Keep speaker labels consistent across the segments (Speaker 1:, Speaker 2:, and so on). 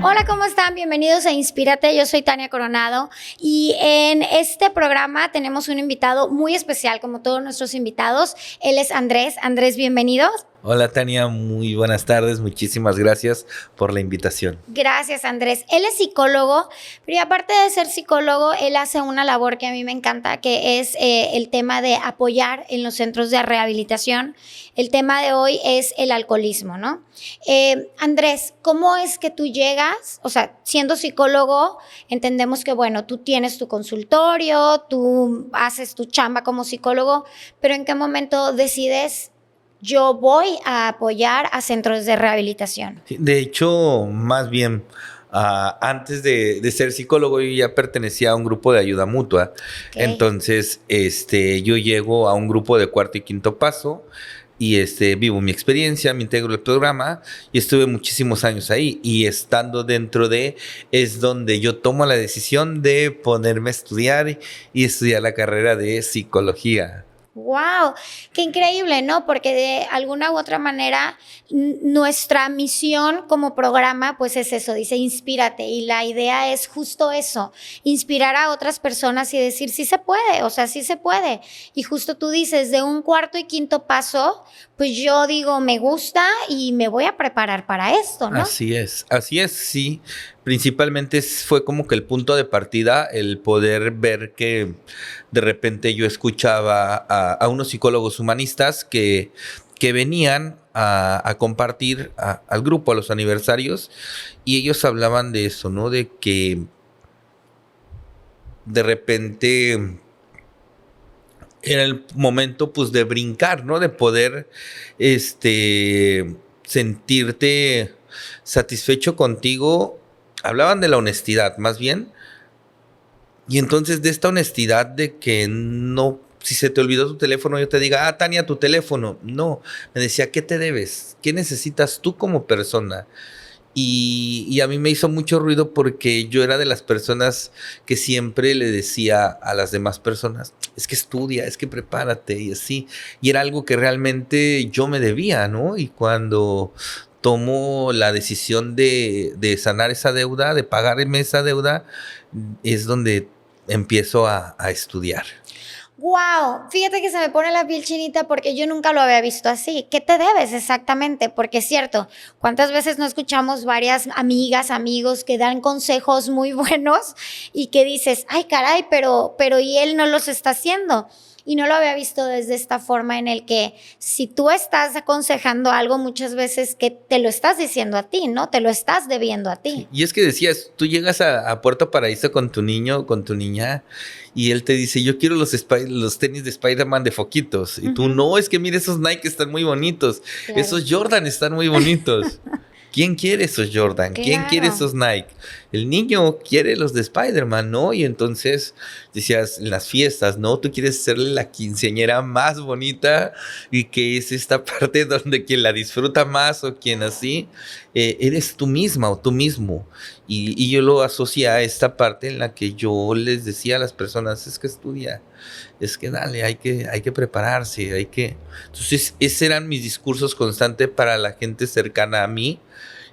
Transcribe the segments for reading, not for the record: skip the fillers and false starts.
Speaker 1: Hola, ¿cómo están? Bienvenidos a Inspírate. Yo soy Tania Coronado y en este programa tenemos un invitado muy especial, como todos nuestros invitados. Él es Andrés. Andrés, bienvenido.
Speaker 2: Hola Tania, muy buenas tardes, muchísimas gracias por la invitación.
Speaker 1: Gracias, Andrés. Él es psicólogo, pero aparte de ser psicólogo, él hace una labor que a mí me encanta, que es el tema de apoyar en los centros de rehabilitación. El tema de hoy es el alcoholismo, ¿no? Andrés, ¿cómo es que tú llegas? O sea, siendo psicólogo, entendemos que, bueno, tú tienes tu consultorio, tú haces tu chamba como psicólogo, pero ¿en qué momento decides: yo voy a apoyar a centros de rehabilitación?
Speaker 2: De hecho, más bien, antes de ser psicólogo, yo ya pertenecía a un grupo de ayuda mutua.
Speaker 1: Okay.
Speaker 2: Entonces, yo llego a un grupo de cuarto y quinto paso y vivo mi experiencia, me integro al programa y estuve muchísimos años ahí. Y estando dentro es donde yo tomo la decisión de ponerme a estudiar y estudiar la carrera de psicología.
Speaker 1: ¡Wow! ¡Qué increíble!, ¿no? Porque de alguna u otra manera nuestra misión como programa pues es eso, dice inspírate, y la idea es justo eso, inspirar a otras personas y decir sí se puede, o sea, sí se puede. Y justo tú dices, de un cuarto y quinto paso, pues yo digo, me gusta y me voy a preparar para esto, ¿no?
Speaker 2: Así es, sí. Principalmente fue como que el punto de partida, el poder ver que de repente yo escuchaba a unos psicólogos humanistas que venían a compartir al grupo, a los aniversarios, y ellos hablaban de eso, ¿no? De que de repente era el momento, pues, de brincar, ¿no? De poder, sentirte satisfecho contigo. Hablaban de la honestidad, más bien. Y entonces de esta honestidad de que no, si se te olvidó tu teléfono, yo te diga, Tania, tu teléfono. No, me decía, ¿qué te debes? ¿Qué necesitas tú como persona? Y a mí me hizo mucho ruido porque yo era de las personas que siempre le decía a las demás personas, es que estudia, es que prepárate y así. Y era algo que realmente yo me debía, ¿no? Y cuando tomo la decisión de sanar esa deuda, de pagarme esa deuda, es donde empiezo a estudiar.
Speaker 1: ¡Wow! Fíjate que se me pone la piel chinita porque yo nunca lo había visto así. ¿Qué te debes exactamente? Porque es cierto, ¿cuántas veces no escuchamos varias amigas, amigos que dan consejos muy buenos y que dices, ay caray, pero y él no los está haciendo? Y no lo había visto desde esta forma en el que si tú estás aconsejando algo, muchas veces que te lo estás diciendo a ti, ¿no? Te lo estás debiendo a ti.
Speaker 2: Y es que decías, tú llegas a Puerto Paraíso con tu niño, con tu niña, y él te dice, yo quiero los tenis de Spider-Man de foquitos. Y tú, no, es que mira, esos Nike están muy bonitos. Claro. Esos Jordan están muy bonitos. ¿Quién quiere esos Jordan? Claro. ¿Quién quiere esos Nike? El niño quiere los de Spider-Man, ¿no? Y entonces decías, en las fiestas, ¿no? Tú quieres serle la quinceañera más bonita y que es esta parte donde quien la disfruta más o quien así, eres tú misma o tú mismo. Y yo lo asocié a esta parte en la que yo les decía a las personas, es que estudia, es que dale, hay que prepararse, hay que... Entonces, esos eran mis discursos constantes para la gente cercana a mí,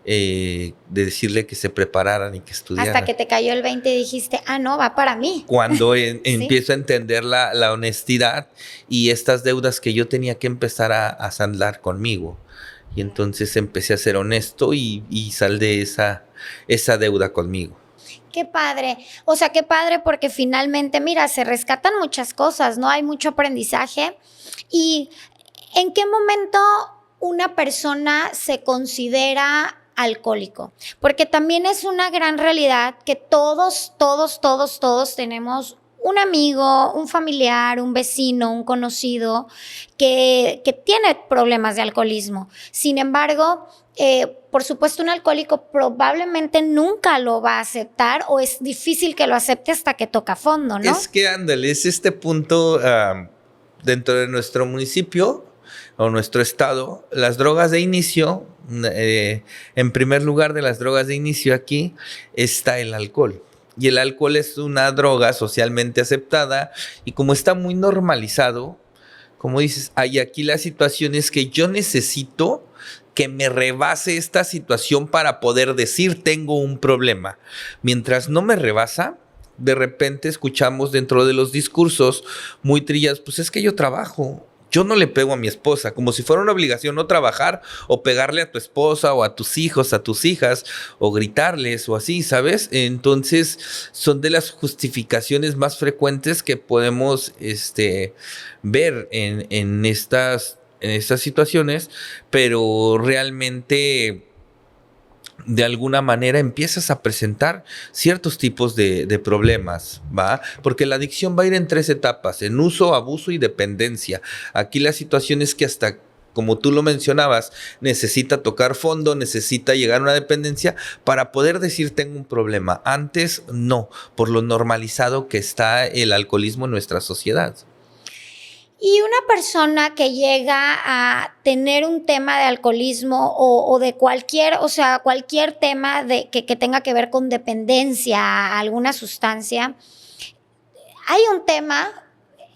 Speaker 2: de decirle que se prepararan y que estudiaran.
Speaker 1: Hasta que te cayó el 20 y dijiste, no, va para mí.
Speaker 2: Cuando ¿sí? Empiezo a entender la honestidad y estas deudas que yo tenía que empezar a saldar conmigo. Y entonces empecé a ser honesto y saldé esa deuda conmigo.
Speaker 1: Qué padre, o sea, qué padre porque finalmente, mira, se rescatan muchas cosas, ¿no? Hay mucho aprendizaje. ¿Y en qué momento una persona se considera alcohólico? Porque también es una gran realidad que todos tenemos un amigo, un familiar, un vecino, un conocido que tiene problemas de alcoholismo. Sin embargo, por supuesto, un alcohólico probablemente nunca lo va a aceptar o es difícil que lo acepte hasta que toca fondo, ¿no?
Speaker 2: Es que, ándale, es este punto dentro de nuestro municipio o nuestro estado, las drogas de inicio, en primer lugar de las drogas de inicio aquí está el alcohol. Y el alcohol es una droga socialmente aceptada y como está muy normalizado, como dices, hay aquí la situación es que yo necesito que me rebase esta situación para poder decir tengo un problema. Mientras no me rebasa, de repente escuchamos dentro de los discursos muy trillados, pues es que yo trabajo. Yo no le pego a mi esposa, como si fuera una obligación no trabajar o pegarle a tu esposa o a tus hijos, a tus hijas, o gritarles o así, ¿sabes? Entonces son de las justificaciones más frecuentes que podemos ver en estas situaciones, pero realmente de alguna manera empiezas a presentar ciertos tipos de problemas, ¿va? Porque la adicción va a ir en 3 etapas, en uso, abuso y dependencia. Aquí la situación es que hasta, como tú lo mencionabas, necesita tocar fondo, necesita llegar a una dependencia para poder decir tengo un problema. Antes no, por lo normalizado que está el alcoholismo en nuestra sociedad.
Speaker 1: Y una persona que llega a tener un tema de alcoholismo o de cualquier tema que tenga que ver con dependencia a alguna sustancia, hay un tema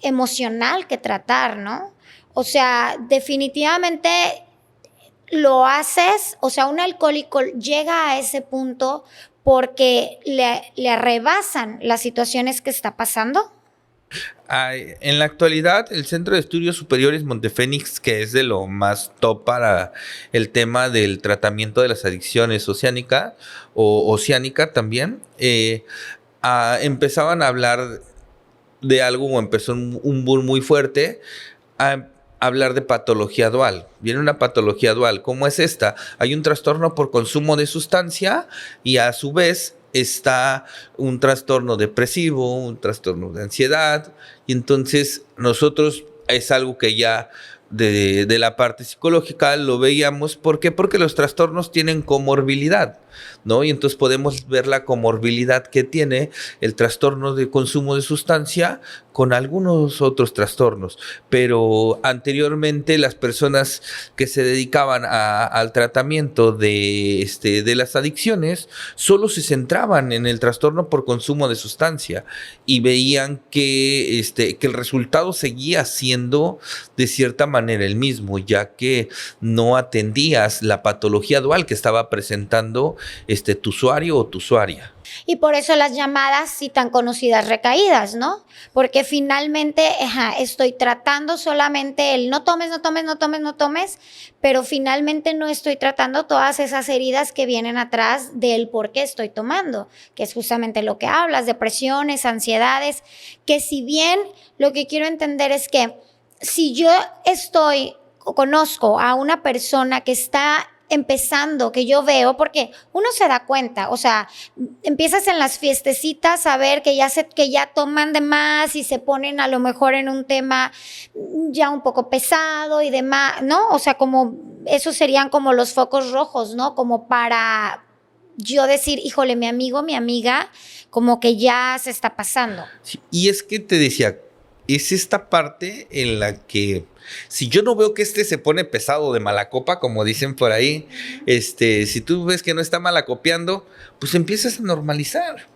Speaker 1: emocional que tratar, ¿no? O sea, definitivamente lo haces, o sea, un alcohólico llega a ese punto porque le rebasan las situaciones que está pasando.
Speaker 2: En la actualidad, el Centro de Estudios Superiores Montefénix, que es de lo más top para el tema del tratamiento de las adicciones oceánica o oceánica también, empezaban a hablar de algo, o empezó un boom muy fuerte, a hablar de patología dual. Viene una patología dual. ¿Cómo es esta? Hay un trastorno por consumo de sustancia y a su vez está un trastorno depresivo, un trastorno de ansiedad, y entonces nosotros es algo que ya de la parte psicológica lo veíamos. ¿Por qué? Porque los trastornos tienen comorbilidad, ¿no? Y entonces podemos ver la comorbilidad que tiene el trastorno de consumo de sustancia con algunos otros trastornos. Pero anteriormente las personas que se dedicaban al tratamiento de las adicciones solo se centraban en el trastorno por consumo de sustancia y veían que el resultado seguía siendo de cierta manera el mismo, ya que no atendías la patología dual que estaba presentando tu usuario o tu usuaria.
Speaker 1: Y por eso las llamadas sí tan conocidas recaídas, ¿no? Porque finalmente estoy tratando solamente el no tomes, no tomes, no tomes, no tomes, pero finalmente no estoy tratando todas esas heridas que vienen atrás del por qué estoy tomando, que es justamente lo que hablas, depresiones, ansiedades, que si bien lo que quiero entender es que si yo conozco a una persona que está empezando, que yo veo, porque uno se da cuenta, o sea, empiezas en las fiestecitas a ver que ya toman de más y se ponen a lo mejor en un tema ya un poco pesado y demás, ¿no? O sea, como esos serían como los focos rojos, ¿no? Como para yo decir, híjole, mi amigo, mi amiga, como que ya se está pasando.
Speaker 2: Sí, y es que te decía, es esta parte en la que si yo no veo que se pone pesado de mala copa, como dicen por ahí, si tú ves que no está malacopiando, pues empiezas a normalizar,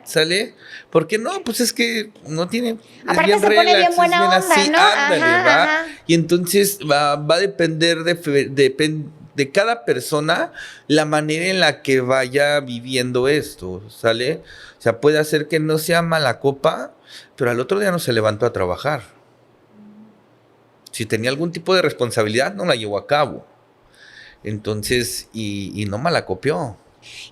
Speaker 2: ¿sale? Porque no, pues es que no tiene...
Speaker 1: Aparte se pone bien buena onda,
Speaker 2: así,
Speaker 1: ¿no?
Speaker 2: Ándale, va.
Speaker 1: Ajá.
Speaker 2: Y entonces va a depender de cada persona la manera en la que vaya viviendo esto, ¿sale? O sea, puede hacer que no sea mala copa, pero al otro día no se levantó a trabajar. Si tenía algún tipo de responsabilidad, no la llevó a cabo. Entonces, y no me la copió.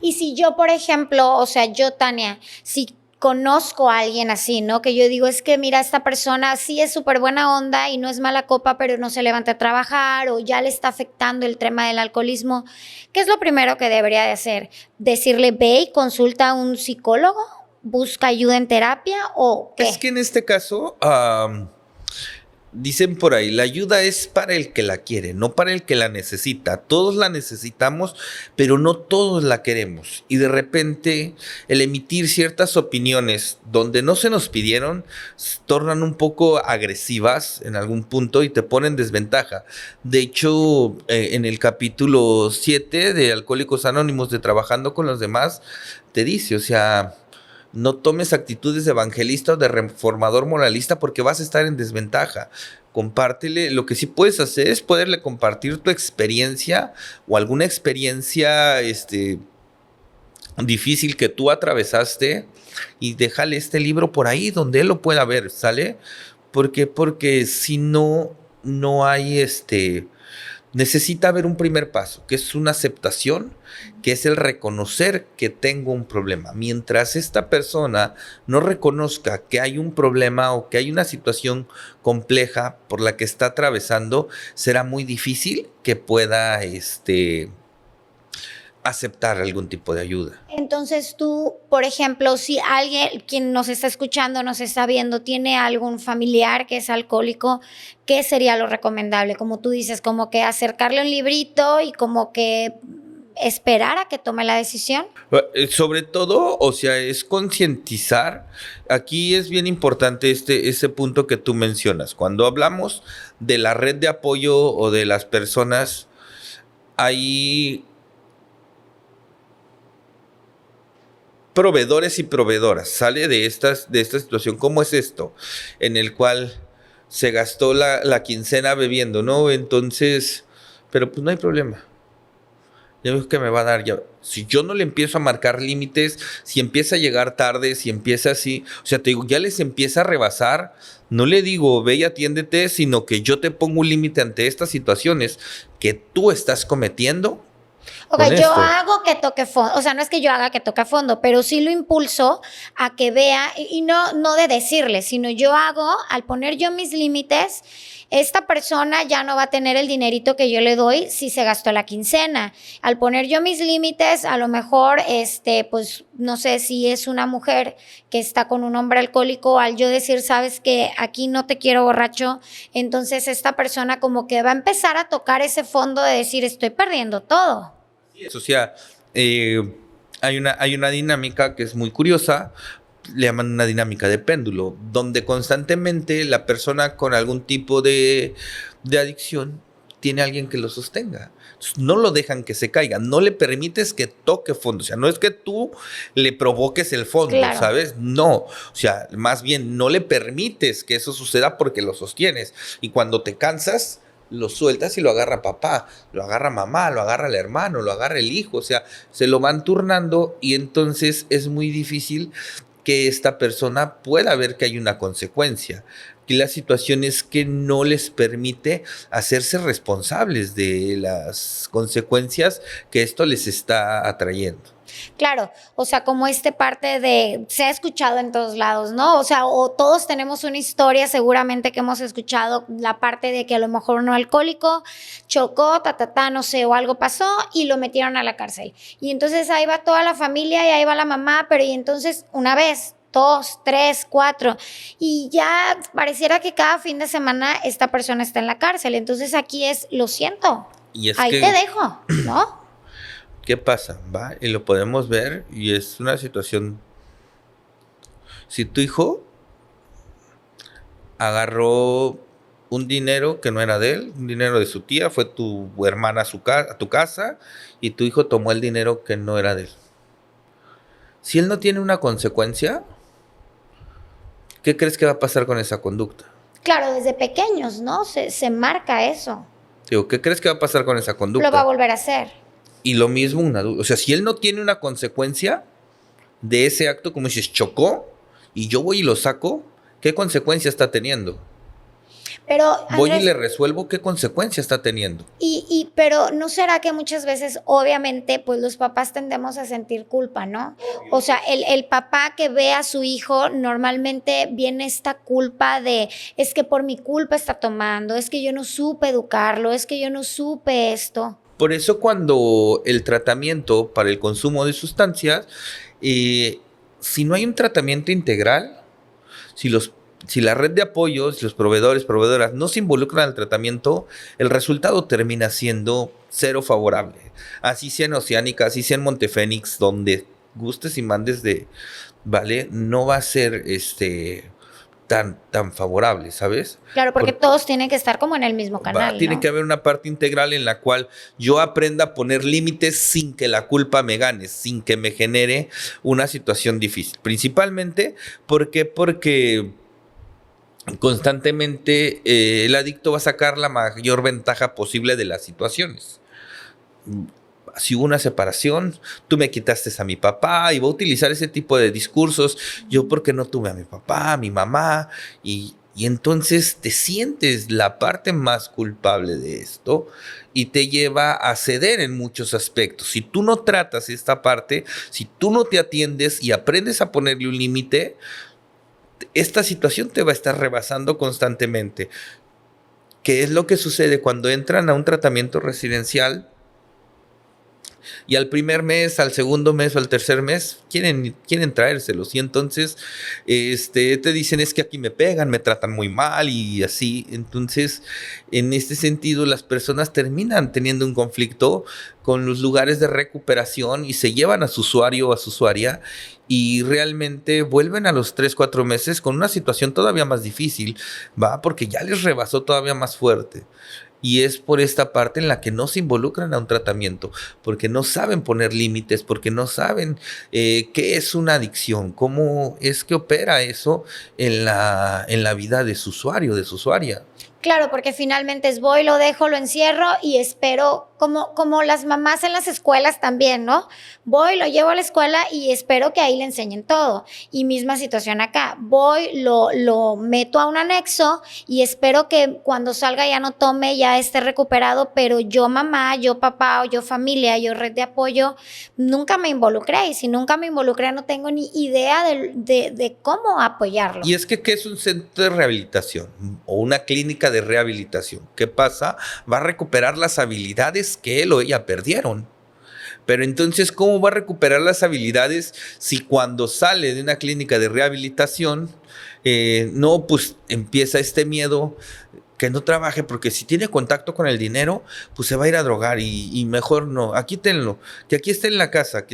Speaker 1: Y si yo, por ejemplo, o sea, yo, Tania, si conozco a alguien así, ¿no? Que yo digo, es que mira, esta persona sí es súper buena onda y no es mala copa, pero no se levanta a trabajar o ya le está afectando el tema del alcoholismo. ¿Qué es lo primero que debería de hacer? ¿Decirle, ve y consulta a un psicólogo? ¿Busca ayuda en terapia o qué?
Speaker 2: Es que en este caso... dicen por ahí, la ayuda es para el que la quiere, no para el que la necesita. Todos la necesitamos, pero no todos la queremos. Y de repente, el emitir ciertas opiniones donde no se nos pidieron, tornan un poco agresivas en algún punto y te ponen desventaja. De hecho, en el capítulo 7 de Alcohólicos Anónimos, de Trabajando con los Demás, te dice, o sea... No tomes actitudes de evangelista o de reformador moralista porque vas a estar en desventaja. compártele. Lo que sí puedes hacer es poderle compartir tu experiencia o alguna experiencia difícil que tú atravesaste y déjale este libro por ahí donde él lo pueda ver, ¿sale? Porque si no, no hay necesita haber un primer paso, que es una aceptación, que es el reconocer que tengo un problema. Mientras esta persona no reconozca que hay un problema o que hay una situación compleja por la que está atravesando, será muy difícil que pueda aceptar algún tipo de ayuda.
Speaker 1: Entonces tú, por ejemplo, si alguien, quien nos está escuchando, nos está viendo, tiene algún familiar que es alcohólico, ¿qué sería lo recomendable? Como tú dices, como que acercarle un librito y como que esperar a que tome la decisión.
Speaker 2: Sobre todo, o sea, es concientizar. Aquí es bien importante ese punto que tú mencionas. Cuando hablamos de la red de apoyo o de las personas, hay proveedores y proveedoras. Sale de esta situación. ¿Cómo es esto? En el cual se gastó la quincena bebiendo, ¿no? Entonces, pero pues no hay problema. Ya veo que me va a dar ya. Si yo no le empiezo a marcar límites, si empieza a llegar tarde, si empieza así, o sea, te digo, ya les empieza a rebasar, no le digo, ve y atiéndete, sino que yo te pongo un límite ante estas situaciones que tú estás cometiendo.
Speaker 1: Ok, yo hago que toque fondo, o sea, no es que yo haga que toque fondo, pero sí lo impulso a que vea, y no de decirle, sino yo hago, al poner yo mis límites, esta persona ya no va a tener el dinerito que yo le doy si se gastó la quincena. Al poner yo mis límites, a lo mejor, pues, no sé si es una mujer que está con un hombre alcohólico, al yo decir, sabes que aquí no te quiero borracho, entonces esta persona como que va a empezar a tocar ese fondo de decir, estoy perdiendo todo.
Speaker 2: O sea, hay una dinámica que es muy curiosa, le llaman una dinámica de péndulo, donde constantemente la persona con algún tipo de adicción tiene a alguien que lo sostenga. Entonces, no lo dejan que se caiga, no le permites que toque fondo. O sea, no es que tú le provoques el fondo, claro, ¿sabes? No, o sea, más bien no le permites que eso suceda porque lo sostienes. Y cuando te cansas, lo sueltas y lo agarra papá, lo agarra mamá, lo agarra el hermano, lo agarra el hijo, o sea, se lo van turnando y entonces es muy difícil que esta persona pueda ver que hay una consecuencia. Y la situación es que no les permite hacerse responsables de las consecuencias que esto les está atrayendo.
Speaker 1: Claro, o sea, como parte de, se ha escuchado en todos lados, ¿no? O sea, o todos tenemos una historia seguramente que hemos escuchado la parte de que a lo mejor un alcohólico chocó, no sé, o algo pasó y lo metieron a la cárcel. Y entonces ahí va toda la familia y ahí va la mamá, pero y entonces una vez, 2, 3, 4, y ya pareciera que cada fin de semana esta persona está en la cárcel. Entonces aquí es, lo siento, ahí te dejo, ¿no?
Speaker 2: ¿Qué pasa? ¿Va? Y lo podemos ver y es una situación. Si tu hijo agarró un dinero que no era de él, un dinero de su tía, fue tu hermana a tu casa y tu hijo tomó el dinero que no era de él. Si él no tiene una consecuencia, ¿qué crees que va a pasar con esa conducta?
Speaker 1: Claro, desde pequeños, ¿no? Se marca eso.
Speaker 2: Digo, ¿qué crees que va a pasar con esa conducta?
Speaker 1: Lo va a volver a hacer.
Speaker 2: Y lo mismo un adulto. O sea, si él no tiene una consecuencia de ese acto, como dices, chocó, y yo voy y lo saco, ¿qué consecuencia está teniendo?
Speaker 1: Pero, Andrés,
Speaker 2: voy y le resuelvo, ¿qué consecuencia está teniendo?
Speaker 1: Pero ¿no será que muchas veces, obviamente, pues los papás tendemos a sentir culpa, ¿no? O sea, el papá que ve a su hijo, normalmente viene esta culpa de, es que por mi culpa está tomando, es que yo no supe educarlo, es que yo no supe esto.
Speaker 2: Por eso cuando el tratamiento para el consumo de sustancias, si no hay un tratamiento integral, si la red de apoyos, los proveedoras no se involucran al tratamiento, el resultado termina siendo cero favorable. Así sea en Oceánica, así sea en Montefénix, donde gustes y mandes ¿vale? No va a ser tan favorable, ¿sabes?
Speaker 1: Claro, porque todos tienen que estar como en el mismo canal,
Speaker 2: tiene que haber una parte integral en la cual yo aprenda a poner límites sin que la culpa me gane, sin que me genere una situación difícil. Principalmente porque constantemente el adicto va a sacar la mayor ventaja posible de las situaciones. Si hubo una separación, tú me quitaste a mi papá, y va a utilizar ese tipo de discursos, yo porque no tuve a mi papá, a mi mamá, y entonces te sientes la parte más culpable de esto y te lleva a ceder en muchos aspectos. Si tú no tratas esta parte, si tú no te atiendes y aprendes a ponerle un límite, esta situación te va a estar rebasando constantemente. ¿Qué es lo que sucede cuando entran a un tratamiento residencial? Y al primer mes, al segundo mes o al tercer mes quieren traérselos. Y entonces te dicen, es que aquí me pegan, me tratan muy mal y así. Entonces, en este sentido, las personas terminan teniendo un conflicto con los lugares de recuperación y se llevan a su usuario o a su usuaria y realmente vuelven a los 3, 4 meses con una situación todavía más difícil, ¿va? Porque ya les rebasó todavía más fuerte. Y es por esta parte en la que no se involucran a un tratamiento, porque no saben poner límites, porque no saben qué es una adicción, cómo es que opera eso en la vida de su usuario, de su usuaria.
Speaker 1: Claro, porque finalmente es voy, lo dejo, lo encierro y espero, como las mamás en las escuelas también, ¿no? Voy, lo llevo a la escuela y espero que ahí le enseñen todo. Y misma situación acá, voy, lo meto a un anexo y espero que cuando salga ya no tome, ya esté recuperado, pero yo mamá, yo papá, o yo familia, yo red de apoyo, nunca me involucré. Y si nunca me involucré, no tengo ni idea de cómo apoyarlo.
Speaker 2: Y es que, ¿qué es un centro de rehabilitación o una clínica de rehabilitación? ¿Qué pasa? Va a recuperar las habilidades que él o ella perdieron. Pero entonces, ¿cómo va a recuperar las habilidades si cuando sale de una clínica de rehabilitación, no, pues empieza este miedo que no trabaje, porque si tiene contacto con el dinero, pues se va a ir a drogar y mejor no, aquí tenlo, que aquí esté en la casa,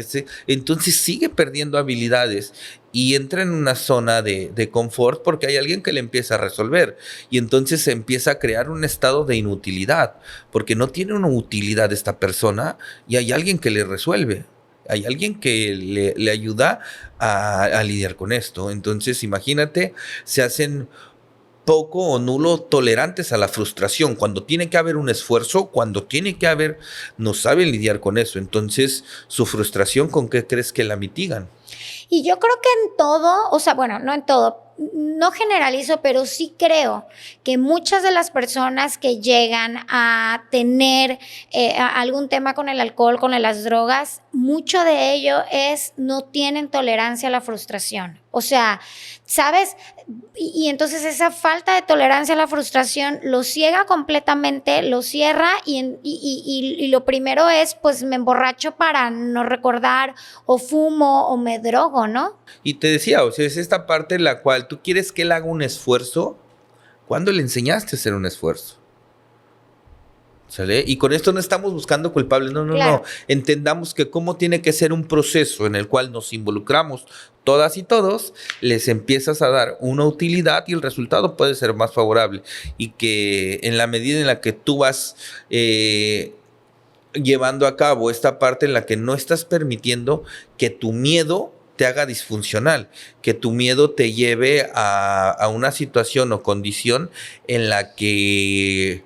Speaker 2: entonces sigue perdiendo habilidades y entra en una zona de confort porque hay alguien que le empieza a resolver y entonces se empieza a crear un estado de inutilidad porque no tiene una utilidad esta persona y hay alguien que le resuelve. Hay alguien que le ayuda a lidiar con esto. Entonces, imagínate, se hacen poco o nulo tolerantes a la frustración. Cuando tiene que haber un esfuerzo, cuando tiene que haber, no saben lidiar con eso. Entonces, su frustración, ¿con qué crees que la mitigan?
Speaker 1: Y yo creo que en todo, o sea, bueno, no en todo, no generalizo, pero sí creo que muchas de las personas que llegan a tener algún tema con el alcohol, con las drogas, mucho de ello es no tienen tolerancia a la frustración. O sea, ¿sabes? Y entonces esa falta de tolerancia a la frustración lo ciega completamente, lo cierra y lo primero es, pues me emborracho para no recordar o fumo o me drogo, ¿no?
Speaker 2: Y te decía, o sea, es esta parte en la cual tú quieres que él haga un esfuerzo. ¿Cuándo le enseñaste a hacer un esfuerzo? ¿Sale? Y con esto no estamos buscando culpables, no. Entendamos que cómo tiene que ser un proceso en el cual nos involucramos todas y todos, les empiezas a dar una utilidad y el resultado puede ser más favorable. Y que en la medida en la que tú vas llevando a cabo esta parte en la que no estás permitiendo que tu miedo te haga disfuncional, que tu miedo te lleve a una situación o condición en la que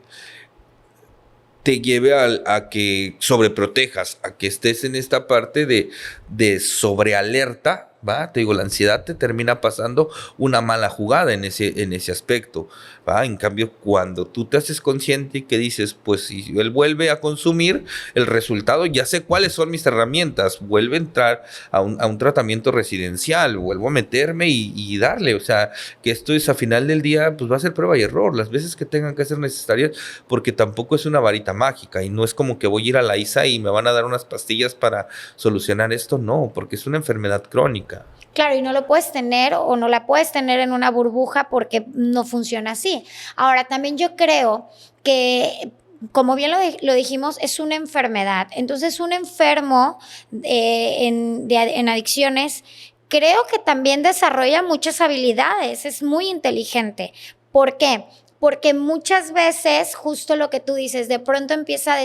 Speaker 2: te lleve a que sobreprotejas, a que estés en esta parte de sobrealerta, ¿va? Te digo, la ansiedad te termina pasando una mala jugada en ese aspecto, ¿va? En cambio, cuando tú te haces consciente y que dices, pues si él vuelve a consumir, el resultado, ya sé cuáles son mis herramientas, vuelve a entrar a un tratamiento residencial, vuelvo a meterme y darle, o sea, que esto es a final del día, pues va a ser prueba y error, las veces que tengan que ser necesarias, porque tampoco es una varita mágica y no es como que voy a ir a la ISA y me van a dar unas pastillas para solucionar esto, no, porque es una enfermedad crónica.
Speaker 1: Claro, y no lo puedes tener o no la puedes tener en una burbuja porque no funciona así. Ahora, también yo creo que, como bien lo dijimos, es una enfermedad. Entonces, un enfermo en adicciones, creo que también desarrolla muchas habilidades, es muy inteligente. ¿Por qué? Porque muchas veces, justo lo que tú dices, de pronto empieza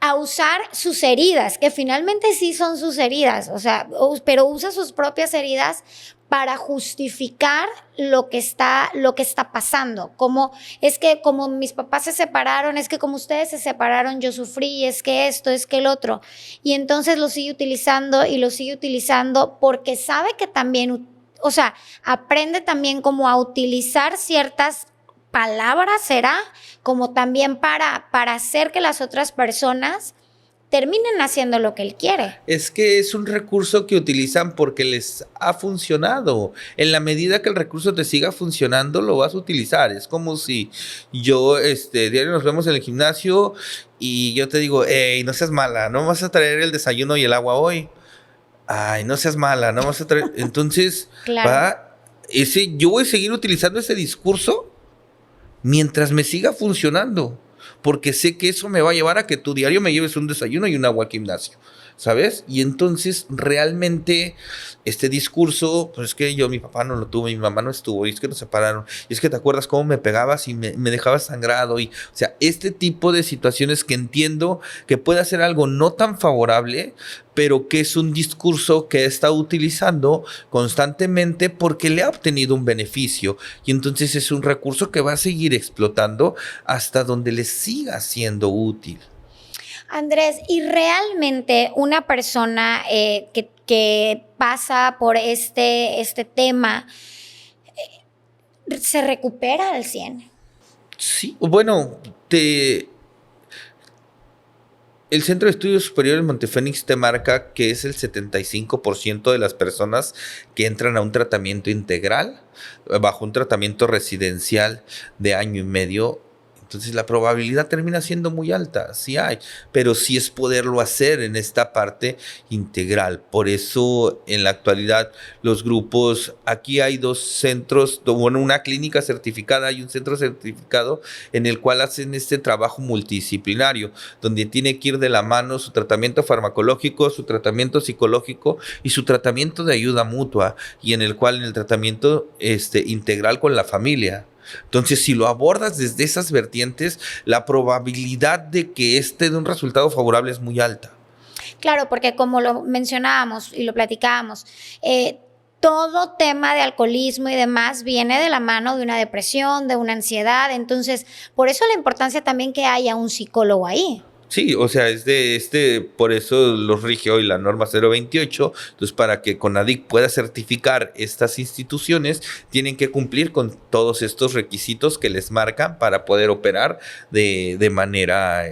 Speaker 1: a usar sus heridas, que finalmente sí son sus heridas, o sea, pero usa sus propias heridas para justificar lo que está pasando. Como es que como mis papás se separaron, es que como ustedes se separaron, yo sufrí, es que esto, es que el otro. Y entonces lo sigue utilizando y lo sigue utilizando porque sabe que también, o sea, aprende también como a utilizar ciertas palabras, ¿será? Como también para hacer que las otras personas terminen haciendo lo que él quiere.
Speaker 2: Es que es un recurso que utilizan porque les ha funcionado. En la medida que el recurso te siga funcionando, lo vas a utilizar. Es como si yo, diario nos vemos en el gimnasio y yo te digo, hey, no seas mala, no vas a traer el desayuno y el agua hoy. Ay, no seas mala, no vas a traer. Entonces,
Speaker 1: claro.
Speaker 2: yo voy a seguir utilizando ese discurso mientras me siga funcionando. Porque sé que eso me va a llevar a que tu diario me lleves un desayuno y un agua al gimnasio, ¿sabes? Y entonces realmente este discurso, pues es que mi papá no lo tuvo, mi mamá no estuvo, y es que nos separaron, y es que te acuerdas cómo me pegabas y me dejabas sangrado, o sea, este tipo de situaciones que entiendo que puede ser algo no tan favorable, pero que es un discurso que está utilizando constantemente porque le ha obtenido un beneficio, y entonces es un recurso que va a seguir explotando hasta donde le siga siendo útil.
Speaker 1: Andrés, ¿y realmente una persona que pasa por este tema se recupera al 100?
Speaker 2: Sí, bueno, el Centro de Estudios Superiores Montefénix te marca que es el 75% de las personas que entran a un tratamiento integral, bajo un tratamiento residencial de año y medio. Entonces la probabilidad termina siendo muy alta, sí hay, pero sí es poderlo hacer en esta parte integral. Por eso en la actualidad los grupos, aquí hay 2 centros, bueno, una clínica certificada y un centro certificado en el cual hacen este trabajo multidisciplinario, donde tiene que ir de la mano su tratamiento farmacológico, su tratamiento psicológico y su tratamiento de ayuda mutua, y en el cual en el tratamiento integral con la familia. Entonces, si lo abordas desde esas vertientes, la probabilidad de que dé un resultado favorable es muy alta.
Speaker 1: Claro, porque como lo mencionábamos y lo platicábamos, todo tema de alcoholismo y demás viene de la mano de una depresión, de una ansiedad. Entonces, por eso la importancia también que haya un psicólogo ahí.
Speaker 2: Sí, o sea, por eso los rige hoy la norma 028. Entonces, para que CONADIC pueda certificar estas instituciones, tienen que cumplir con todos estos requisitos que les marcan para poder operar de manera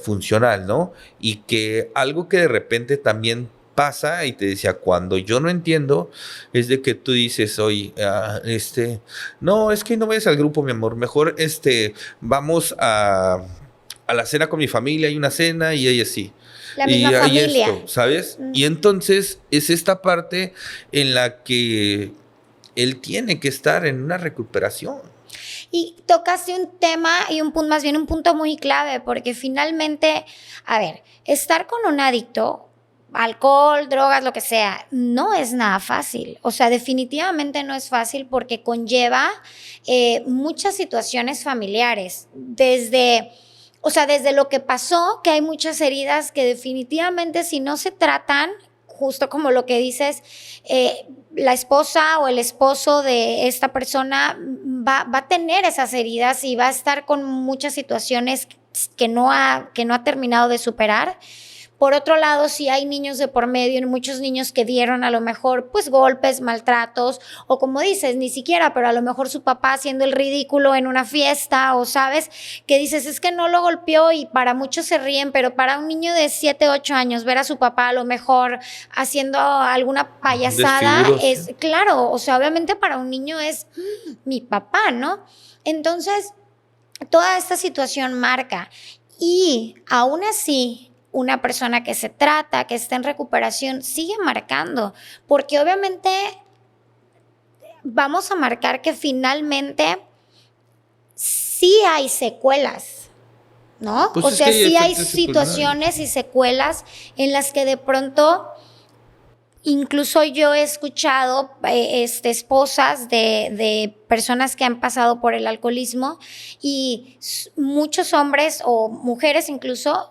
Speaker 2: funcional, ¿no? Y que algo que de repente también pasa, y te decía, cuando yo no entiendo, es de que tú dices, oye, no, es que no vayas al grupo, mi amor, mejor vamos a la cena con mi familia, hay una cena y ella sí.
Speaker 1: La
Speaker 2: Y
Speaker 1: misma
Speaker 2: hay
Speaker 1: familia.
Speaker 2: esto, ¿sabes? Y entonces es esta parte en la que él tiene que estar en una recuperación.
Speaker 1: Y tocaste un tema y más bien un punto muy clave, porque finalmente, a ver, estar con un adicto, alcohol, drogas, lo que sea, no es nada fácil. O sea, definitivamente no es fácil porque conlleva muchas situaciones familiares, desde lo que pasó, que hay muchas heridas que definitivamente si no se tratan, justo como lo que dices, la esposa o el esposo de esta persona va a tener esas heridas y va a estar con muchas situaciones que no ha terminado de superar. Por otro lado, si hay niños de por medio, y muchos niños que dieron a lo mejor pues golpes, maltratos, o como dices, ni siquiera, pero a lo mejor su papá haciendo el ridículo en una fiesta, o sabes, que dices, es que no lo golpeó, y para muchos se ríen, pero para un niño de 7, 8 años, ver a su papá a lo mejor haciendo alguna payasada, es claro, o sea, obviamente para un niño es mi papá, ¿no? Entonces, toda esta situación marca, y aún así, una persona que se trata, que está en recuperación, sigue marcando, porque obviamente vamos a marcar que finalmente sí hay secuelas, ¿no?
Speaker 2: Pues
Speaker 1: o sea, sí hay situaciones
Speaker 2: secundarios
Speaker 1: y secuelas en las que de pronto, incluso yo he escuchado esposas de personas que han pasado por el alcoholismo, y muchos hombres o mujeres incluso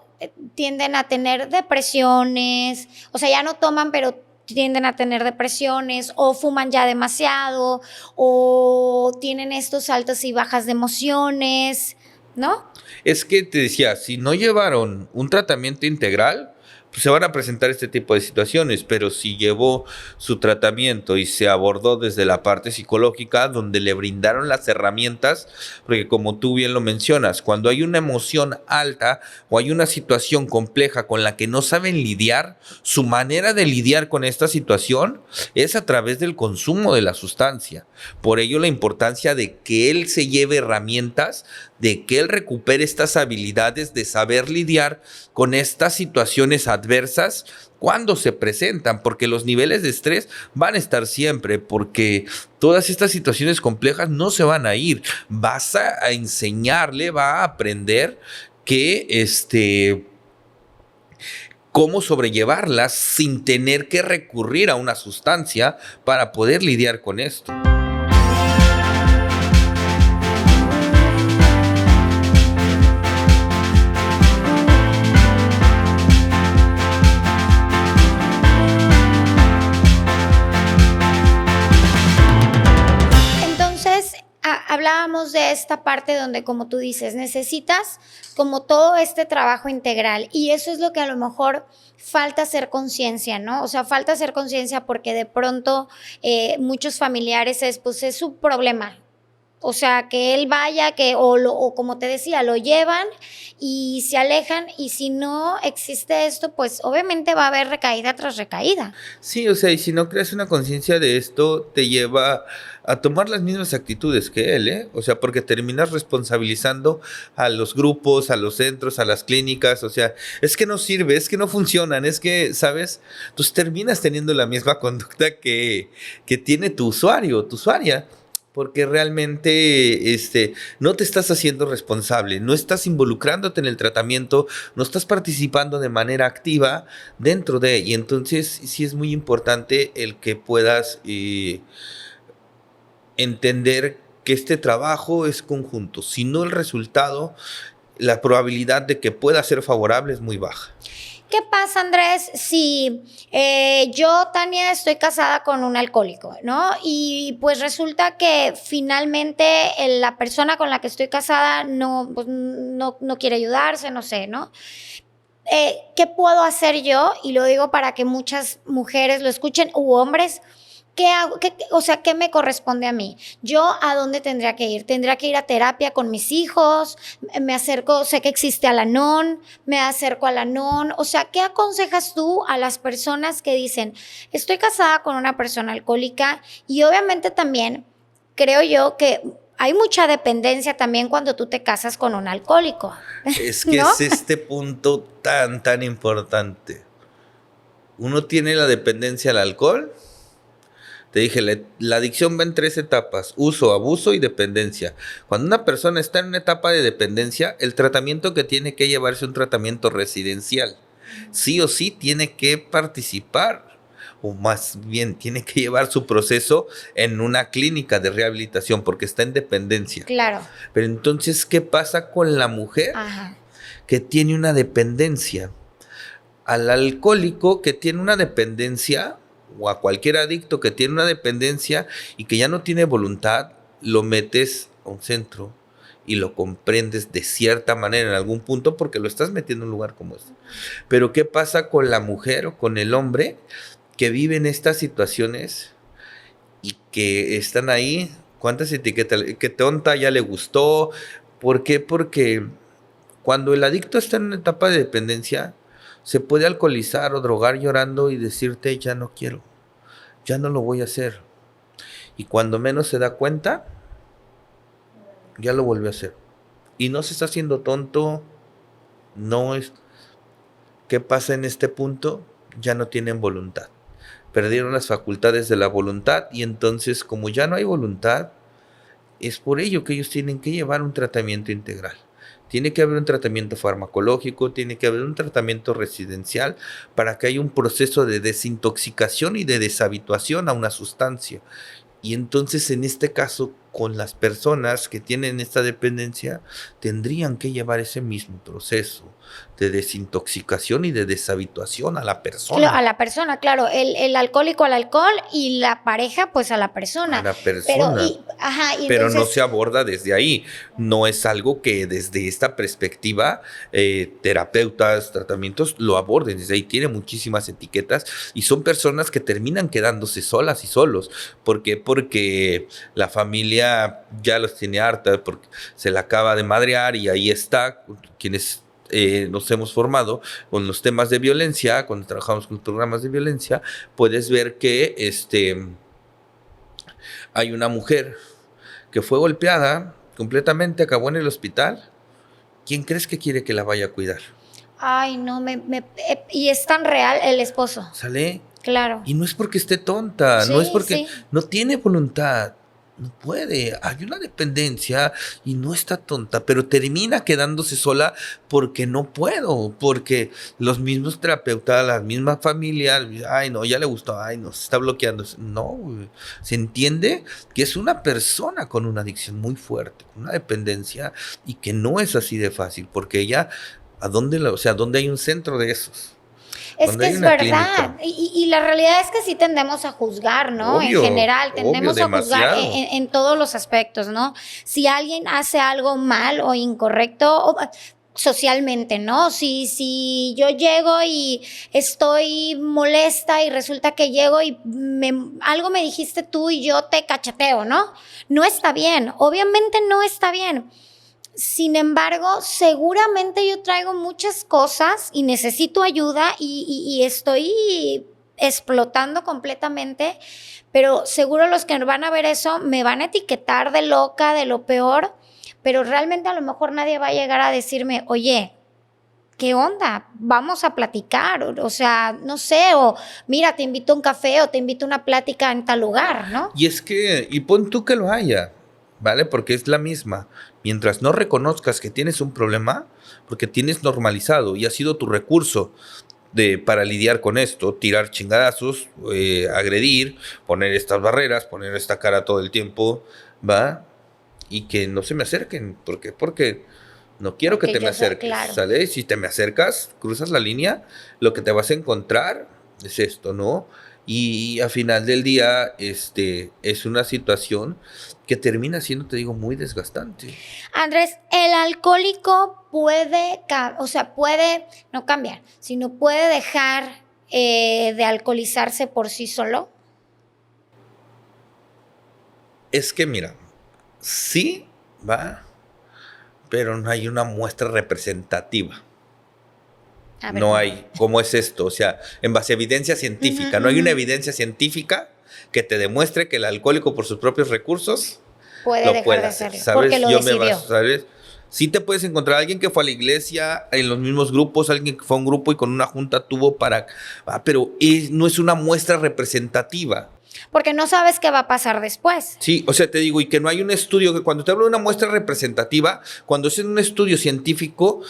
Speaker 1: tienden a tener depresiones, o sea, ya no toman, pero tienden a tener depresiones o fuman ya demasiado o tienen estos altas y bajas de emociones, ¿no?
Speaker 2: Es que te decía, si no llevaron un tratamiento integral, pues se van a presentar este tipo de situaciones, pero si llevó su tratamiento y se abordó desde la parte psicológica, donde le brindaron las herramientas, porque como tú bien lo mencionas, cuando hay una emoción alta o hay una situación compleja con la que no saben lidiar, su manera de lidiar con esta situación es a través del consumo de la sustancia. Por ello la importancia de que él se lleve herramientas, de que él recupere estas habilidades de saber lidiar con estas situaciones adversas cuando se presentan, porque los niveles de estrés van a estar siempre, porque todas estas situaciones complejas no se van a ir. Vas a enseñarle, va a aprender que cómo sobrellevarlas sin tener que recurrir a una sustancia para poder lidiar con esto.
Speaker 1: Hablábamos de esta parte donde, como tú dices, necesitas como todo este trabajo integral y eso es lo que a lo mejor falta hacer conciencia, ¿no? O sea, falta hacer conciencia porque de pronto muchos familiares pues es su problema. O sea, que él vaya, o como te decía, lo llevan y se alejan y si no existe esto, pues obviamente va a haber recaída tras recaída.
Speaker 2: Sí, o sea, y si no creas una conciencia de esto, te lleva a tomar las mismas actitudes que él, ¿eh? O sea, porque terminas responsabilizando a los grupos, a los centros, a las clínicas, o sea, es que no sirve, es que no funcionan, es que, ¿sabes? Entonces terminas teniendo la misma conducta que tiene tu usuario, tu usuaria. Porque realmente no te estás haciendo responsable, no estás involucrándote en el tratamiento, no estás participando de manera activa dentro de, y entonces sí es muy importante el que puedas entender que este trabajo es conjunto, si no el resultado, la probabilidad de que pueda ser favorable es muy baja.
Speaker 1: ¿Qué pasa, Andrés, si yo, Tania, estoy casada con un alcohólico, ¿no? Y pues resulta que finalmente la persona con la que estoy casada no quiere ayudarse, no sé, ¿no? ¿Qué puedo hacer yo? Y lo digo para que muchas mujeres lo escuchen, u hombres. ¿Qué hago? ¿Qué me corresponde a mí? ¿Yo a dónde tendría que ir? ¿Tendría que ir a terapia con mis hijos? Me acerco, sé que existe Al-Anon, me acerco a Al-Anon. O sea, ¿qué aconsejas tú a las personas que dicen, estoy casada con una persona alcohólica? Y obviamente también creo yo que hay mucha dependencia también cuando tú te casas con un alcohólico.
Speaker 2: Es que
Speaker 1: ¿no?
Speaker 2: es este punto tan importante. Uno tiene la dependencia al alcohol. Te dije, la adicción va en 3 etapas: uso, abuso y dependencia. Cuando una persona está en una etapa de dependencia, el tratamiento que tiene que llevarse es un tratamiento residencial. Sí o sí tiene que participar, o más bien tiene que llevar su proceso en una clínica de rehabilitación porque está en dependencia.
Speaker 1: Claro.
Speaker 2: Pero entonces, ¿qué pasa con la mujer que tiene una dependencia? Al alcohólico que tiene una dependencia, o a cualquier adicto que tiene una dependencia y que ya no tiene voluntad, lo metes a un centro y lo comprendes de cierta manera en algún punto porque lo estás metiendo en un lugar como este. Pero ¿qué pasa con la mujer o con el hombre que vive en estas situaciones y que están ahí? ¿Cuántas etiquetas? ¿Qué tonta? ¿Ya le gustó? ¿Por qué? Porque cuando el adicto está en una etapa de dependencia, se puede alcoholizar o drogar llorando y decirte, ya no quiero, ya no lo voy a hacer. Y cuando menos se da cuenta, ya lo volvió a hacer. Y no se está haciendo tonto, no es... ¿Qué pasa en este punto? Ya no tienen voluntad. Perdieron las facultades de la voluntad y entonces, como ya no hay voluntad, es por ello que ellos tienen que llevar un tratamiento integral. Tiene que haber un tratamiento farmacológico, tiene que haber un tratamiento residencial para que haya un proceso de desintoxicación y de deshabituación a una sustancia. Y entonces, en este caso, con las personas que tienen esta dependencia, tendrían que llevar ese mismo proceso de desintoxicación y de deshabituación a la persona.
Speaker 1: A la persona, claro. El alcohólico al alcohol y la pareja, pues a la persona.
Speaker 2: A la persona. Pero entonces, no se aborda desde ahí. No es algo que desde esta perspectiva terapeutas, tratamientos lo aborden. Desde ahí tiene muchísimas etiquetas y son personas que terminan quedándose solas y solos. ¿Por qué? Porque la familia ya los tiene harta, porque se la acaba de madrear y ahí está quienes nos hemos formado con los temas de violencia. Cuando trabajamos con programas de violencia, puedes ver que hay una mujer que fue golpeada completamente, acabó en el hospital. ¿Quién crees que quiere que la vaya a cuidar?
Speaker 1: Ay, no, y es tan real el esposo.
Speaker 2: ¿Sale?
Speaker 1: Claro.
Speaker 2: Y no es porque esté tonta,
Speaker 1: Sí,
Speaker 2: no es porque
Speaker 1: sí.
Speaker 2: no tiene voluntad. No puede, hay una dependencia y no está tonta, pero termina quedándose sola porque no puedo, porque los mismos terapeutas, las mismas familias, ay no, ya le gustó, ay no, se está bloqueando. No, se entiende que es una persona con una adicción muy fuerte, con una dependencia y que no es así de fácil, porque ella, ¿dónde hay un centro de esos?
Speaker 1: Es que es verdad. Y la realidad es que sí tendemos a juzgar, ¿no?
Speaker 2: Obvio,
Speaker 1: en general, tendemos a juzgar
Speaker 2: demasiado.
Speaker 1: en todos los aspectos, ¿no? Si alguien hace algo mal o incorrecto, socialmente, ¿no? Si yo llego y estoy molesta y resulta que llego y algo me dijiste tú y yo te cacheteo, ¿no? No está bien, obviamente no está bien. Sin embargo, seguramente yo traigo muchas cosas y necesito ayuda y estoy explotando completamente, pero seguro los que van a ver eso me van a etiquetar de loca, de lo peor, pero realmente a lo mejor nadie va a llegar a decirme, oye, ¿qué onda? Vamos a platicar, o sea, no sé, o mira, te invito a un café o te invito a una plática en tal lugar, ¿no?
Speaker 2: Y pon tú que lo haya, ¿vale? Porque es la misma. Mientras no reconozcas que tienes un problema, porque tienes normalizado y ha sido tu recurso para lidiar con esto, tirar chingadazos, agredir, poner estas barreras, poner esta cara todo el tiempo, ¿va? Y que no se me acerquen. ¿Por qué? Porque no quiero que te me acerques,
Speaker 1: claro.
Speaker 2: ¿sale? Si te me acercas, cruzas la línea, lo que te vas a encontrar es esto, ¿no? Y al final del día, es una situación que termina siendo, te digo, muy desgastante.
Speaker 1: Andrés, el alcohólico puede no cambiar, sino puede dejar de alcoholizarse por sí solo.
Speaker 2: Es que mira, sí, va, pero no hay una muestra representativa. No hay. ¿Cómo es esto? O sea, en base a evidencia científica. No hay una evidencia científica que te demuestre que el alcohólico por sus propios recursos
Speaker 1: puede dejar de hacerlo, porque lo decidió.
Speaker 2: ¿Sabes? Sí te puedes encontrar a alguien que fue a la iglesia, en los mismos grupos, alguien que fue a un grupo y con una junta tuvo pero no es una muestra representativa.
Speaker 1: Porque no sabes qué va a pasar después.
Speaker 2: Sí, o sea, te digo, y que no hay un estudio, que cuando te hablo de una muestra representativa, cuando es en un estudio científico,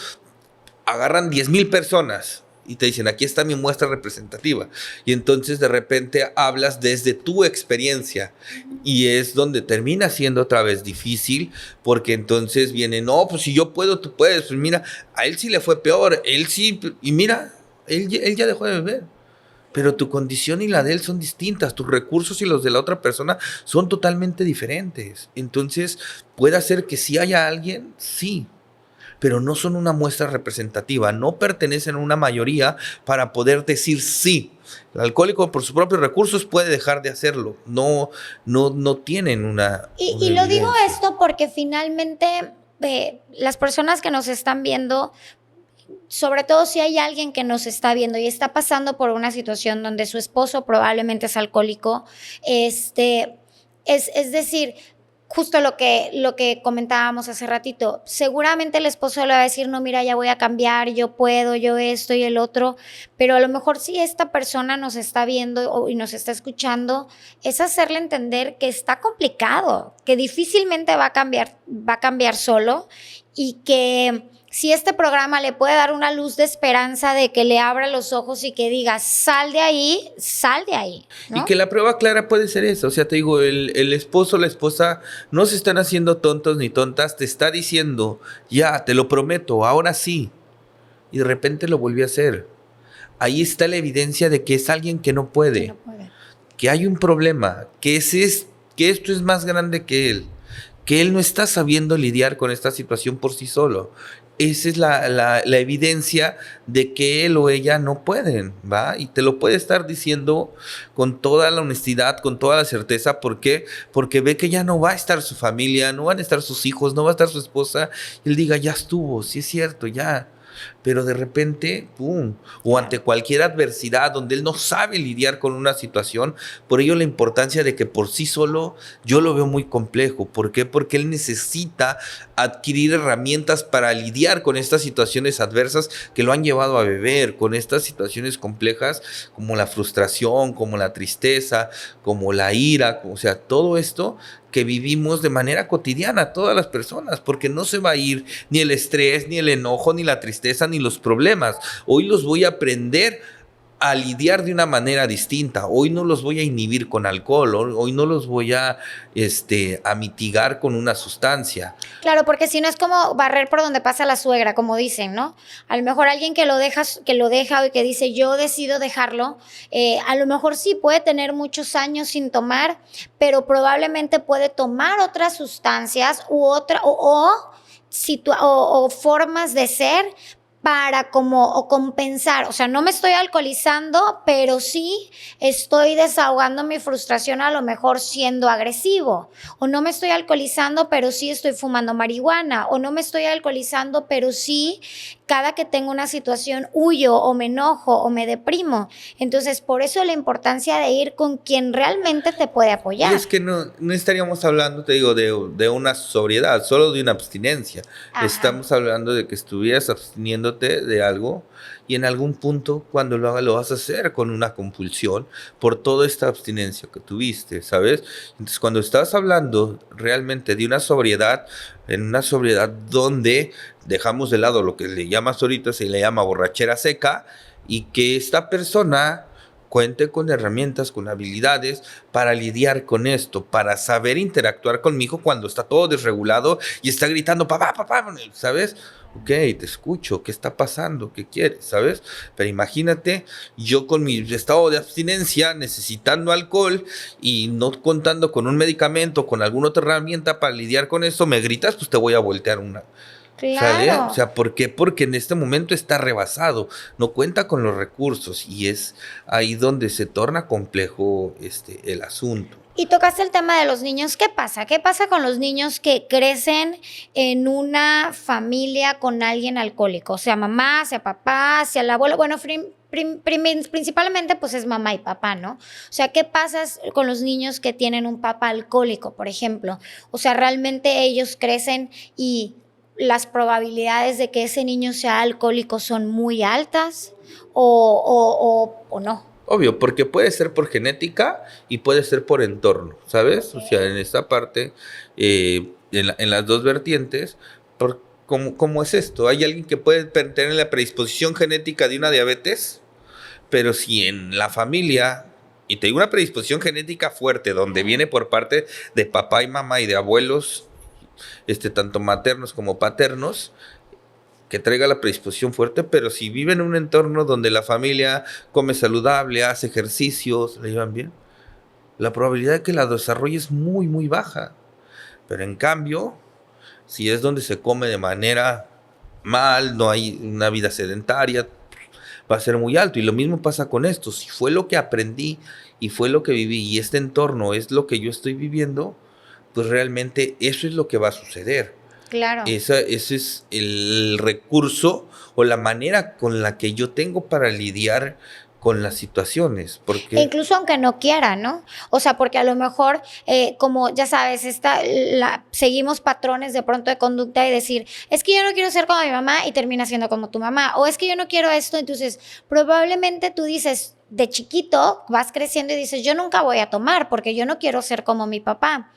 Speaker 2: agarran 10,000 personas y te dicen, aquí está mi muestra representativa. Y entonces de repente hablas desde tu experiencia y es donde termina siendo otra vez difícil, porque entonces viene, no, pues si yo puedo, tú puedes. Pues mira, a él sí le fue peor, él sí, y mira, él ya dejó de beber. Pero tu condición y la de él son distintas, tus recursos y los de la otra persona son totalmente diferentes. Entonces, puede ser que sí haya alguien, sí, pero no son una muestra representativa, no pertenecen a una mayoría para poder decir sí. El alcohólico por sus propios recursos puede dejar de hacerlo, no tienen una
Speaker 1: Y lo digo esto porque finalmente las personas que nos están viendo, sobre todo si hay alguien que nos está viendo y está pasando por una situación donde su esposo probablemente es alcohólico, es decir, justo lo que comentábamos hace ratito, seguramente el esposo le va a decir, no, mira, ya voy a cambiar, yo puedo, yo esto y el otro, pero a lo mejor si esta persona nos está viendo y nos está escuchando, es hacerle entender que está complicado, que difícilmente va a cambiar solo y que si este programa le puede dar una luz de esperanza de que le abra los ojos y que diga, sal de ahí, ¿no?
Speaker 2: Y que la prueba clara puede ser eso. O sea, te digo, el esposo o la esposa no se están haciendo tontos ni tontas, te está diciendo, ya, te lo prometo, ahora sí. Y de repente lo volvió a hacer. Ahí está la evidencia de que es alguien que no puede. Que hay un problema, que esto es más grande que él no está sabiendo lidiar con esta situación por sí solo. Esa es la evidencia de que él o ella no pueden, ¿va? Y te lo puede estar diciendo con toda la honestidad, con toda la certeza. ¿Por qué? Porque ve que ya no va a estar su familia, no van a estar sus hijos, no va a estar su esposa. Y él diga, ya estuvo, sí es cierto, ya. Pero de repente, ¡pum! O ante cualquier adversidad donde él no sabe lidiar con una situación, por ello la importancia de que por sí solo yo lo veo muy complejo. ¿Por qué? Porque él necesita adquirir herramientas para lidiar con estas situaciones adversas que lo han llevado a beber, con estas situaciones complejas como la frustración, como la tristeza, como la ira, o sea, todo esto que vivimos de manera cotidiana todas las personas, porque no se va a ir ni el estrés, ni el enojo, ni la tristeza, ni los problemas. Hoy los voy a aprender a lidiar de una manera distinta. Hoy no los voy a inhibir con alcohol, hoy no los voy a mitigar con una sustancia.
Speaker 1: Claro, porque si no es como barrer por donde pasa la suegra, como dicen, ¿no? A lo mejor alguien que lo deja y que dice yo decido dejarlo, a lo mejor sí puede tener muchos años sin tomar, pero probablemente puede tomar otras sustancias o formas de ser para o compensar, o sea, no me estoy alcoholizando, pero sí estoy desahogando mi frustración a lo mejor siendo agresivo, o no me estoy alcoholizando, pero sí estoy fumando marihuana, o no me estoy alcoholizando, pero sí cada que tengo una situación huyo o me enojo o me deprimo. Entonces, por eso la importancia de ir con quien realmente te puede apoyar.
Speaker 2: Y es que no estaríamos hablando, te digo, de una sobriedad, solo de una abstinencia. Ajá. Estamos hablando de que estuvieras abstiniéndote de algo y en algún punto cuando lo hagas lo vas a hacer con una compulsión por toda esta abstinencia que tuviste, ¿sabes? Entonces, cuando estás hablando realmente de una sobriedad, en una sobriedad donde dejamos de lado lo que le llamas ahorita, se le llama borrachera seca, y que esta persona cuente con herramientas, con habilidades para lidiar con esto, para saber interactuar con mi hijo cuando está todo desregulado y está gritando, papá, papá, ¿sabes? Ok, te escucho, ¿qué está pasando? ¿Qué quieres? ¿Sabes? Pero imagínate, yo con mi estado de abstinencia, necesitando alcohol y no contando con un medicamento, con alguna otra herramienta para lidiar con eso, me gritas, pues te voy a voltear una.
Speaker 1: Claro.
Speaker 2: ¿Sale? O sea, ¿por qué? Porque en este momento está rebasado, no cuenta con los recursos y es ahí donde se torna complejo el asunto.
Speaker 1: Y tocaste el tema de los niños. ¿Qué pasa? ¿Qué pasa con los niños que crecen en una familia con alguien alcohólico? Sea mamá, sea papá, sea el abuelo. Bueno, principalmente pues es mamá y papá, ¿no? O sea, ¿qué pasa con los niños que tienen un papá alcohólico, por ejemplo? O sea, realmente ellos crecen y las probabilidades de que ese niño sea alcohólico son muy altas o no.
Speaker 2: Obvio, porque puede ser por genética y puede ser por entorno, ¿sabes? Okay. O sea, en esta parte, en las dos vertientes, ¿cómo es esto? Hay alguien que puede tener la predisposición genética de una diabetes, pero si en la familia, y te digo una predisposición genética fuerte, donde viene por parte de papá y mamá y de abuelos, tanto maternos como paternos, que traiga la predisposición fuerte, pero si vive en un entorno donde la familia come saludable, hace ejercicios, le llevan bien, la probabilidad de que la desarrolle es muy, muy baja. Pero en cambio, si es donde se come de manera mal, no hay una vida sedentaria, va a ser muy alto. Y lo mismo pasa con esto. Si fue lo que aprendí y fue lo que viví y este entorno es lo que yo estoy viviendo, pues realmente eso es lo que va a suceder.
Speaker 1: Claro.
Speaker 2: Ese es el recurso o la manera con la que yo tengo para lidiar con las situaciones. Porque
Speaker 1: incluso aunque no quiera, ¿no? O sea, porque a lo mejor, como ya sabes, seguimos patrones de pronto de conducta y decir, es que yo no quiero ser como mi mamá y termina siendo como tu mamá, o es que yo no quiero esto, entonces probablemente tú dices, de chiquito vas creciendo y dices, yo nunca voy a tomar porque yo no quiero ser como mi papá.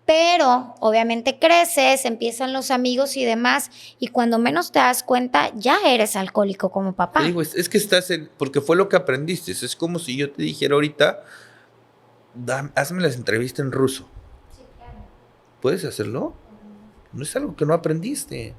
Speaker 1: Pero obviamente creces, empiezan los amigos y demás, y cuando menos te das cuenta, ya eres alcohólico como papá.
Speaker 2: Te digo, es que porque fue lo que aprendiste. Es como si yo te dijera ahorita, hazme las entrevistas en ruso.
Speaker 1: Sí, claro.
Speaker 2: ¿Puedes hacerlo? No es algo que no aprendiste.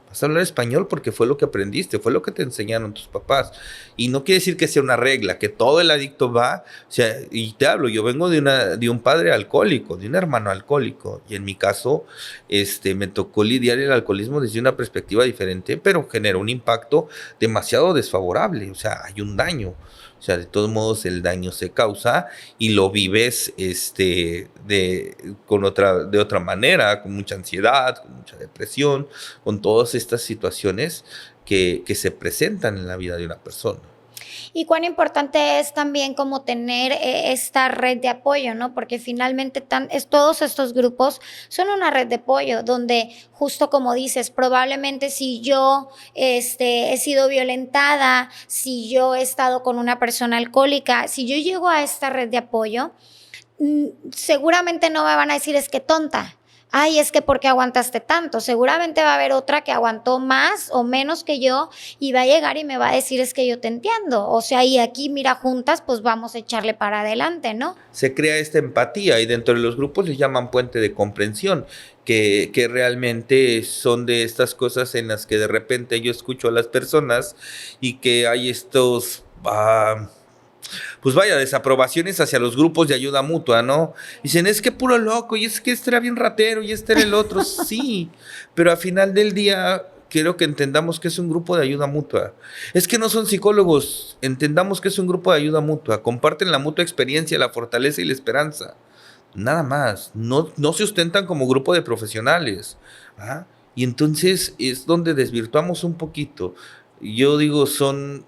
Speaker 2: Vas a hablar español porque fue lo que aprendiste, fue lo que te enseñaron tus papás. Y no quiere decir que sea una regla, que todo el adicto va, o sea, y te hablo, yo vengo de un padre alcohólico, de un hermano alcohólico, y en mi caso, me tocó lidiar el alcoholismo desde una perspectiva diferente, pero generó un impacto demasiado desfavorable, o sea, hay un daño. O sea, de todos modos el daño se causa y lo vives de otra manera, con mucha ansiedad, con mucha depresión, con todas estas situaciones que se presentan en la vida de una persona.
Speaker 1: Y cuán importante es también como tener esta red de apoyo, ¿no? Porque finalmente todos estos grupos son una red de apoyo donde justo como dices, probablemente si yo he sido violentada, si yo he estado con una persona alcohólica, si yo llego a esta red de apoyo, seguramente no me van a decir es que tonta. Ay, es que ¿por qué aguantaste tanto? Seguramente va a haber otra que aguantó más o menos que yo y va a llegar y me va a decir es que yo te entiendo. O sea, y aquí mira juntas, pues vamos a echarle para adelante, ¿no?
Speaker 2: Se crea esta empatía y dentro de los grupos les llaman puente de comprensión, que realmente son de estas cosas en las que de repente yo escucho a las personas y que hay estos... pues vaya, desaprobaciones hacia los grupos de ayuda mutua, ¿no? Dicen, es que puro loco, y es que este era bien ratero, y este era el otro. Sí, pero al final del día quiero que entendamos que es un grupo de ayuda mutua. Es que no son psicólogos, entendamos que es un grupo de ayuda mutua. Comparten la mutua experiencia, la fortaleza y la esperanza. Nada más, no se ostentan como grupo de profesionales. ¿Ah? Y entonces es donde desvirtuamos un poquito. Yo digo, son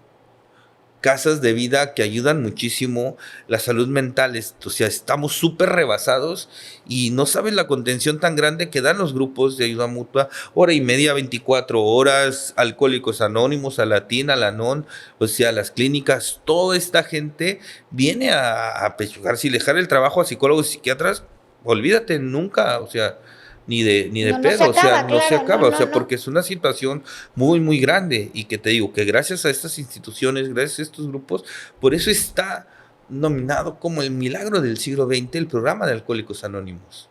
Speaker 2: casas de vida que ayudan muchísimo la salud mental, o sea, estamos súper rebasados y no saben la contención tan grande que dan los grupos de ayuda mutua, hora y media, 24 horas, Alcohólicos Anónimos, Alatín, Alanon, o sea, las clínicas, toda esta gente viene a pechugar, si dejar el trabajo a psicólogos y psiquiatras, olvídate nunca, o sea, ni de
Speaker 1: No,
Speaker 2: pedo,
Speaker 1: no se acaba,
Speaker 2: no se
Speaker 1: claro,
Speaker 2: acaba,
Speaker 1: no,
Speaker 2: o sea,
Speaker 1: no.
Speaker 2: porque es una situación muy, muy grande y que te digo que gracias a estas instituciones, gracias a estos grupos, por eso está nominado como el milagro del siglo XX el programa de Alcohólicos Anónimos,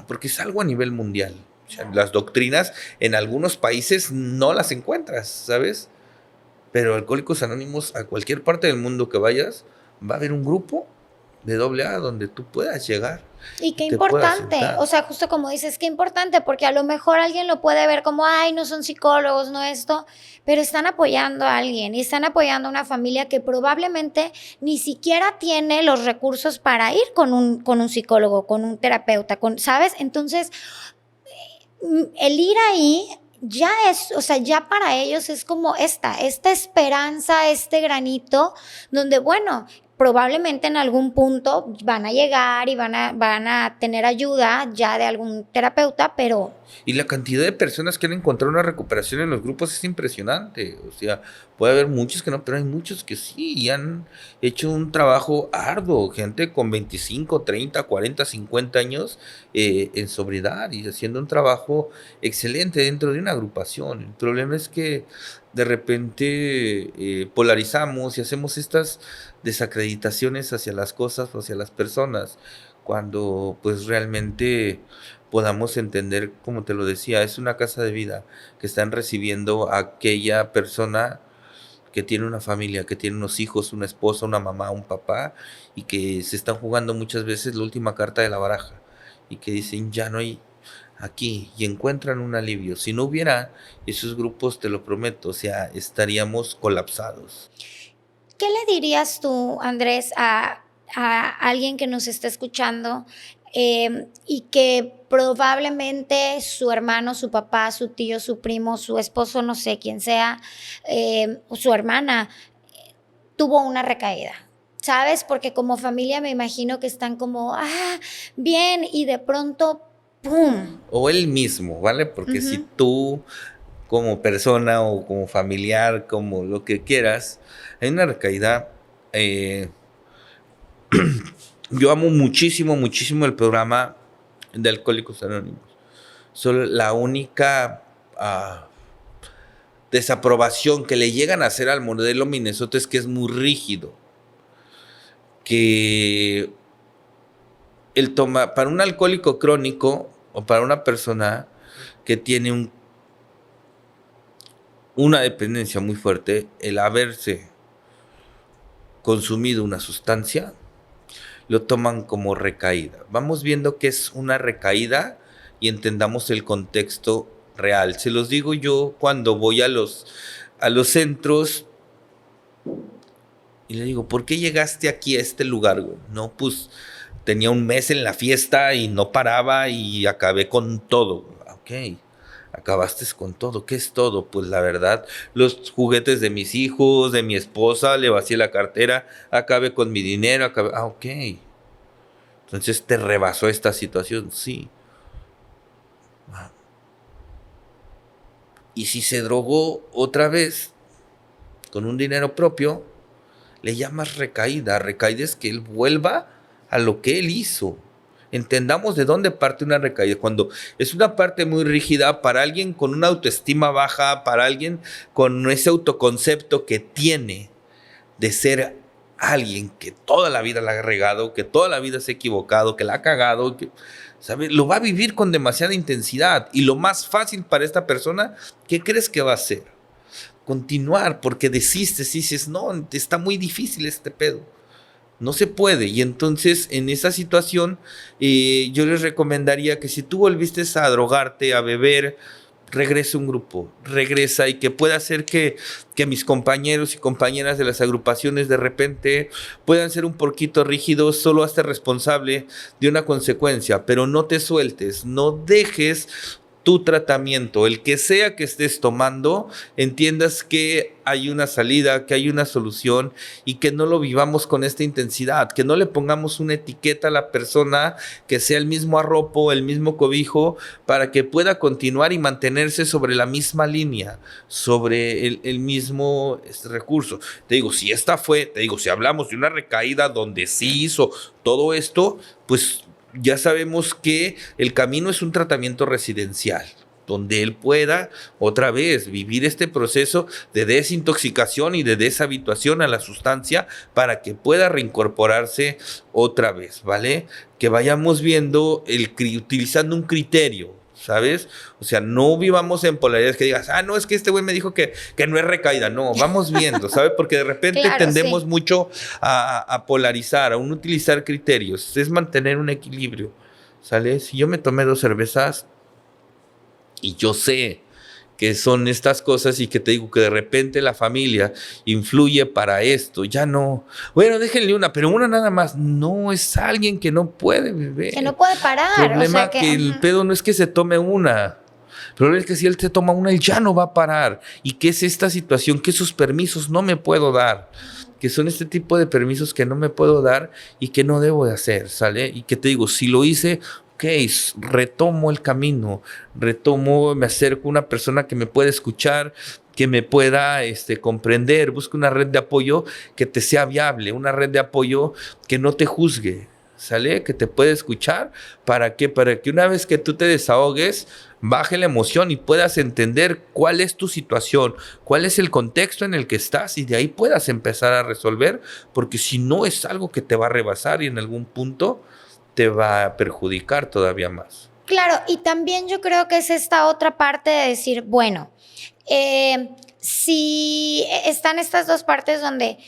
Speaker 2: porque es algo a nivel mundial. O sea, las doctrinas en algunos países no las encuentras, ¿sabes? Pero Alcohólicos Anónimos, a cualquier parte del mundo que vayas, va a haber un grupo de AA donde tú puedas llegar.
Speaker 1: Y qué importante, o sea, justo como dices, qué importante, porque a lo mejor alguien lo puede ver como, ay, no son psicólogos, no esto, pero están apoyando a alguien y están apoyando a una familia que probablemente ni siquiera tiene los recursos para ir con un psicólogo, con un terapeuta, ¿sabes? Entonces, el ir ahí ya es, o sea, ya para ellos es como esta esperanza, este granito, donde, bueno, probablemente en algún punto van a llegar y van a tener ayuda ya de algún terapeuta, pero...
Speaker 2: Y la cantidad de personas que han encontrado una recuperación en los grupos es impresionante. O sea, puede haber muchos que no, pero hay muchos que sí y han hecho un trabajo arduo. Gente con 25, 30, 40, 50 años en sobriedad y haciendo un trabajo excelente dentro de una agrupación. El problema es que de repente polarizamos y hacemos estas desacreditaciones hacia las cosas, hacia las personas, cuando pues realmente podamos entender, como te lo decía, es una casa de vida que están recibiendo a aquella persona que tiene una familia, que tiene unos hijos, una esposa, una mamá, un papá, y que se están jugando muchas veces la última carta de la baraja, y que dicen, ya no hay aquí, y encuentran un alivio. Si no hubiera esos grupos, te lo prometo, o sea, estaríamos colapsados.
Speaker 1: ¿Qué le dirías tú, Andrés, a alguien que nos está escuchando y que probablemente su hermano, su papá, su tío, su primo, su esposo, no sé quién sea, o su hermana, tuvo una recaída? ¿Sabes? Porque como familia me imagino que están como, bien, y de pronto, ¡pum!
Speaker 2: O él mismo, ¿vale? Porque si tú como persona o como familiar, como lo que quieras, hay una recaída. Yo amo muchísimo, muchísimo el programa de Alcohólicos Anónimos. Solo la única desaprobación que le llegan a hacer al modelo Minnesota es que es muy rígido. Que el para un alcohólico crónico o para una persona que tiene una dependencia muy fuerte, el haberse consumido una sustancia, lo toman como recaída. Vamos viendo qué es una recaída y entendamos el contexto real. Se los digo yo cuando voy a los centros y le digo, ¿por qué llegaste aquí a este lugar, güey? No, pues tenía un mes en la fiesta y no paraba y acabé con todo. Ok, acabaste con todo. ¿Qué es todo? Pues la verdad, los juguetes de mis hijos, de mi esposa, le vacié la cartera, acabé con mi dinero, ok. Entonces te rebasó esta situación, sí. Y si se drogó otra vez con un dinero propio, le llamas recaída. Recaída es que él vuelva a lo que él hizo. Entendamos de dónde parte una recaída. Cuando es una parte muy rígida para alguien con una autoestima baja, para alguien con ese autoconcepto que tiene de ser alguien que toda la vida la ha regado, que toda la vida se ha equivocado, que la ha cagado, que, ¿sabe? Lo va a vivir con demasiada intensidad. Y lo más fácil para esta persona, ¿qué crees que va a hacer? Continuar, porque desistes y dices, no, está muy difícil este pedo. No se puede. Y entonces, en esa situación, yo les recomendaría que si tú volviste a drogarte, a beber, regresa un grupo, regresa, y que pueda hacer que mis compañeros y compañeras de las agrupaciones de repente puedan ser un poquito rígidos, solo hazte responsable de una consecuencia, pero no te sueltes, no dejes tu tratamiento, el que sea que estés tomando, entiendas que hay una salida, que hay una solución y que no lo vivamos con esta intensidad, que no le pongamos una etiqueta a la persona, que sea el mismo arropo, el mismo cobijo, para que pueda continuar y mantenerse sobre la misma línea, sobre el mismo recurso. Te digo, si si hablamos de una recaída donde sí hizo todo esto, pues ya sabemos que el camino es un tratamiento residencial, donde él pueda otra vez vivir este proceso de desintoxicación y de deshabituación a la sustancia para que pueda reincorporarse otra vez, ¿vale? Que vayamos viendo, utilizando un criterio, ¿sabes? O sea, no vivamos en polaridades que digas, no, es que este güey me dijo que no es recaída. No, vamos viendo, ¿sabes? Porque de repente tendemos mucho a polarizar, a utilizar criterios. Es mantener un equilibrio, ¿sale? Si yo me tomé 2 cervezas y yo sé que son estas cosas y que te digo que de repente la familia influye para esto, ya no, bueno, déjenle una, pero una nada más, no, es alguien que no puede beber.
Speaker 1: Que no puede parar.
Speaker 2: El problema que el pedo no es que se tome una, el problema es que si él se toma una, él ya no va a parar. ¿Y qué es esta situación? Que esos permisos no me puedo dar, que son este tipo de permisos que no me puedo dar y que no debo de hacer, ¿sale? Y que te digo, si lo hice, ok, retomo el camino, me acerco a una persona que me pueda escuchar, que me pueda comprender, busco una red de apoyo que te sea viable, una red de apoyo que no te juzgue, ¿sale? Que te pueda escuchar, ¿para qué? Para que una vez que tú te desahogues, baje la emoción y puedas entender cuál es tu situación, cuál es el contexto en el que estás y de ahí puedas empezar a resolver, porque si no es algo que te va a rebasar y en algún punto te va a perjudicar todavía más.
Speaker 1: Claro, y también yo creo que es esta otra parte de decir, bueno, si están estas dos partes donde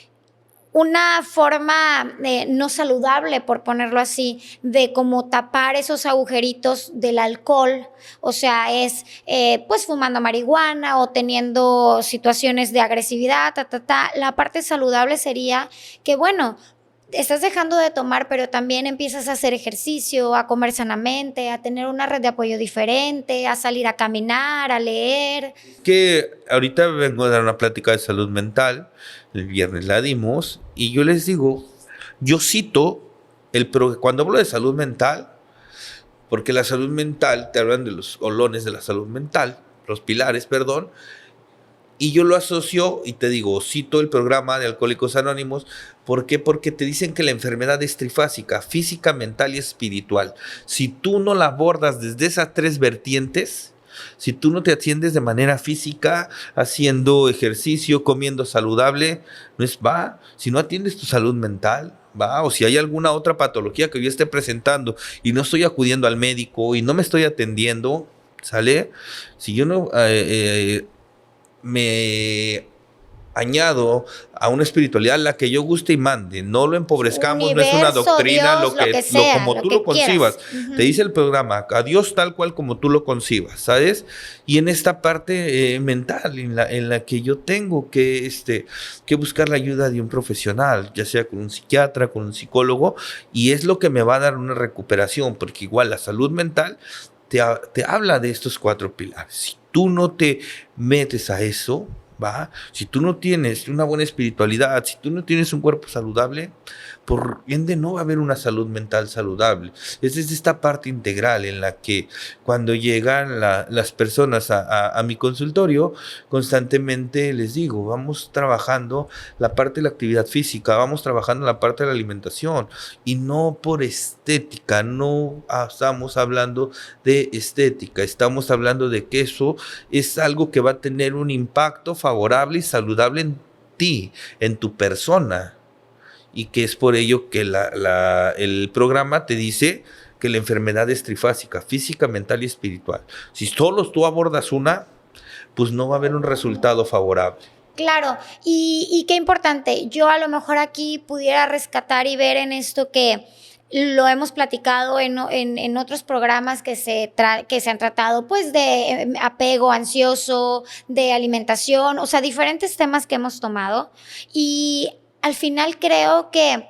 Speaker 1: una forma no saludable, por ponerlo así, de como tapar esos agujeritos del alcohol, o sea, es pues fumando marihuana o teniendo situaciones de agresividad, La parte saludable sería que, bueno, estás dejando de tomar, pero también empiezas a hacer ejercicio, a comer sanamente, a tener una red de apoyo diferente, a salir a caminar, a leer.
Speaker 2: Que ahorita vengo a dar una plática de salud mental, el viernes la dimos, y yo les digo, yo cito, cuando hablo de salud mental, porque la salud mental, te hablan de los olones de la salud mental, los pilares, perdón, Y yo lo asocio, y te digo, cito el programa de Alcohólicos Anónimos. ¿Por qué? Porque te dicen que la enfermedad es trifásica, física, mental y espiritual. Si tú no la abordas desde esas 3 vertientes, si tú no te atiendes de manera física, haciendo ejercicio, comiendo saludable, no es va. Si no atiendes tu salud mental, va. O si hay alguna otra patología que yo esté presentando y no estoy acudiendo al médico y no me estoy atendiendo, ¿sale? Si yo no me añado a una espiritualidad la que yo guste y mande, no lo empobrezcamos, no es una
Speaker 1: Universo,
Speaker 2: doctrina,
Speaker 1: Dios, lo que sea,
Speaker 2: como
Speaker 1: lo
Speaker 2: tú
Speaker 1: que
Speaker 2: lo concibas.
Speaker 1: quieras.
Speaker 2: Te dice el programa, a Dios tal cual como tú lo concibas, ¿sabes? Y en esta parte mental, en la que yo tengo que buscar la ayuda de un profesional, ya sea con un psiquiatra, con un psicólogo, y es lo que me va a dar una recuperación, porque igual la salud mental te habla de estos 4 pilares. Si tú no te metes a eso, ¿va? Si tú no tienes una buena espiritualidad, si tú no tienes un cuerpo saludable, por ende no va a haber una salud mental saludable. Es desde esta parte integral en la que cuando llegan las personas a mi consultorio, constantemente les digo, vamos trabajando la parte de la actividad física, vamos trabajando la parte de la alimentación, y no por estética, no estamos hablando de estética, estamos hablando de que eso es algo que va a tener un impacto favorable y saludable en ti, en tu persona. Y que es por ello que el programa te dice que la enfermedad es trifásica, física, mental y espiritual. Si solo tú abordas una, pues no va a haber un resultado favorable.
Speaker 1: Claro, y qué importante, yo a lo mejor aquí pudiera rescatar y ver en esto que lo hemos platicado en otros programas que se han tratado, pues de apego ansioso, de alimentación, o sea, diferentes temas que hemos tomado, y al final creo que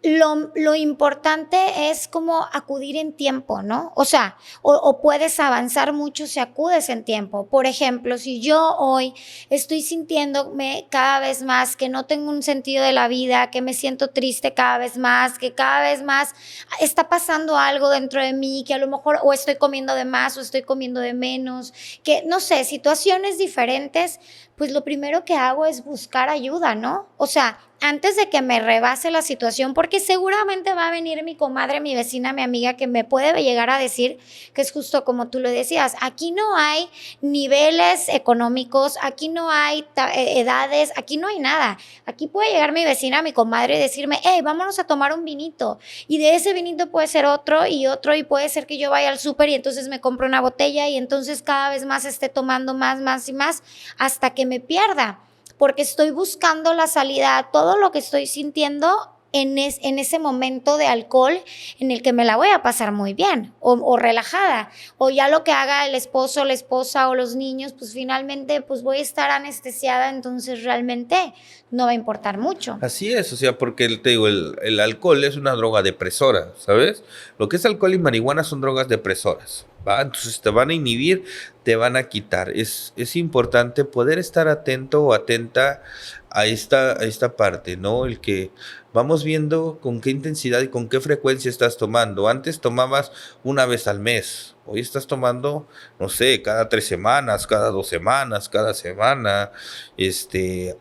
Speaker 1: lo importante es como acudir en tiempo, ¿no? O sea, o puedes avanzar mucho si acudes en tiempo. Por ejemplo, si yo hoy estoy sintiéndome cada vez más que no tengo un sentido de la vida, que me siento triste cada vez más, que cada vez más está pasando algo dentro de mí, que a lo mejor o estoy comiendo de más o estoy comiendo de menos, que no sé, situaciones diferentes, pues lo primero que hago es buscar ayuda, ¿no? O sea, antes de que me rebase la situación, porque seguramente va a venir mi comadre, mi vecina, mi amiga, que me puede llegar a decir que es justo como tú lo decías, aquí no hay niveles económicos, aquí no hay edades, aquí no hay nada. Aquí puede llegar mi vecina, mi comadre y decirme, hey, vámonos a tomar un vinito. Y de ese vinito puede ser otro, y puede ser que yo vaya al súper y entonces me compro una botella y entonces cada vez más esté tomando más y más hasta que me pierda. Porque estoy buscando la salida, todo lo que estoy sintiendo en ese momento de alcohol en el que me la voy a pasar muy bien o relajada, o ya lo que haga el esposo, la esposa o los niños, pues finalmente pues voy a estar anestesiada, entonces realmente no va a importar mucho.
Speaker 2: Así es, o sea, porque te digo, el alcohol es una droga depresora, ¿sabes? Lo que es alcohol y marihuana son drogas depresoras, ¿va? Entonces te van a inhibir, te van a quitar. Es importante poder estar atento o atenta a esta parte, ¿no? El que vamos viendo con qué intensidad y con qué frecuencia estás tomando. Antes tomabas una vez al mes, hoy estás tomando, no sé, cada 3 semanas, cada 2 semanas, cada semana.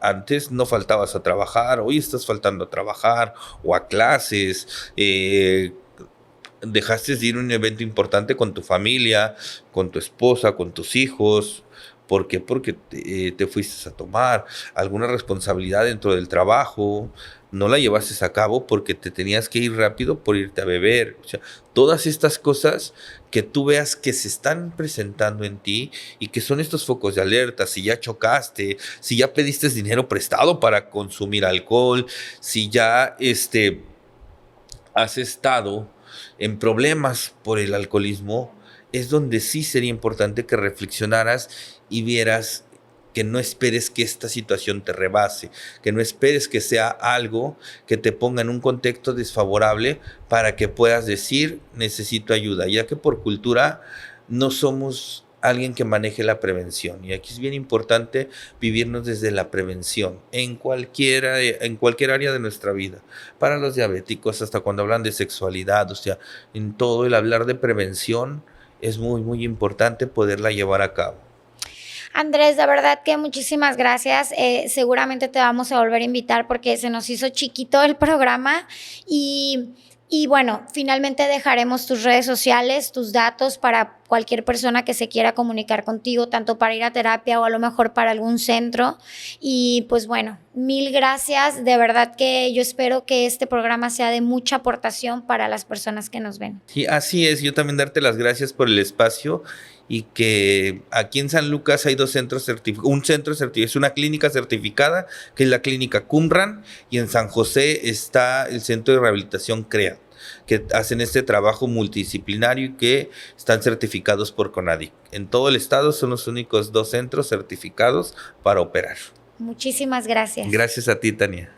Speaker 2: Antes no faltabas a trabajar, hoy estás faltando a trabajar o a clases. Dejaste de ir a un evento importante con tu familia, con tu esposa, con tus hijos. ¿Por qué? Porque te fuiste a tomar alguna responsabilidad dentro del trabajo, no la llevaste a cabo porque te tenías que ir rápido por irte a beber. O sea, todas estas cosas que tú veas que se están presentando en ti y que son estos focos de alerta. Si ya chocaste, si ya pediste dinero prestado para consumir alcohol, si ya has estado en problemas por el alcoholismo, es donde sí sería importante que reflexionaras y vieras que no esperes que esta situación te rebase, que no esperes que sea algo que te ponga en un contexto desfavorable para que puedas decir necesito ayuda, ya que por cultura no somos alguien que maneje la prevención, y aquí es bien importante vivirnos desde la prevención en cualquier área de nuestra vida. Para los diabéticos, hasta cuando hablan de sexualidad, o sea, en todo el hablar de prevención es muy, muy importante poderla llevar a cabo.
Speaker 1: Andrés, de verdad que muchísimas gracias. Seguramente te vamos a volver a invitar porque se nos hizo chiquito el programa y bueno, finalmente dejaremos tus redes sociales, tus datos para cualquier persona que se quiera comunicar contigo, tanto para ir a terapia o a lo mejor para algún centro. Y pues bueno, mil gracias. De verdad que yo espero que este programa sea de mucha aportación para las personas que nos ven.
Speaker 2: Sí, así es. Yo también darte las gracias por el espacio y que aquí en San Lucas hay 2 centros certificados. Un centro certificado, es una clínica certificada, que es la clínica Qumran, y en San José está el centro de rehabilitación CREA, que hacen este trabajo multidisciplinario y que están certificados por CONADIC. En todo el estado son los únicos 2 centros certificados para operar.
Speaker 1: Muchísimas gracias.
Speaker 2: Gracias a ti, Tania.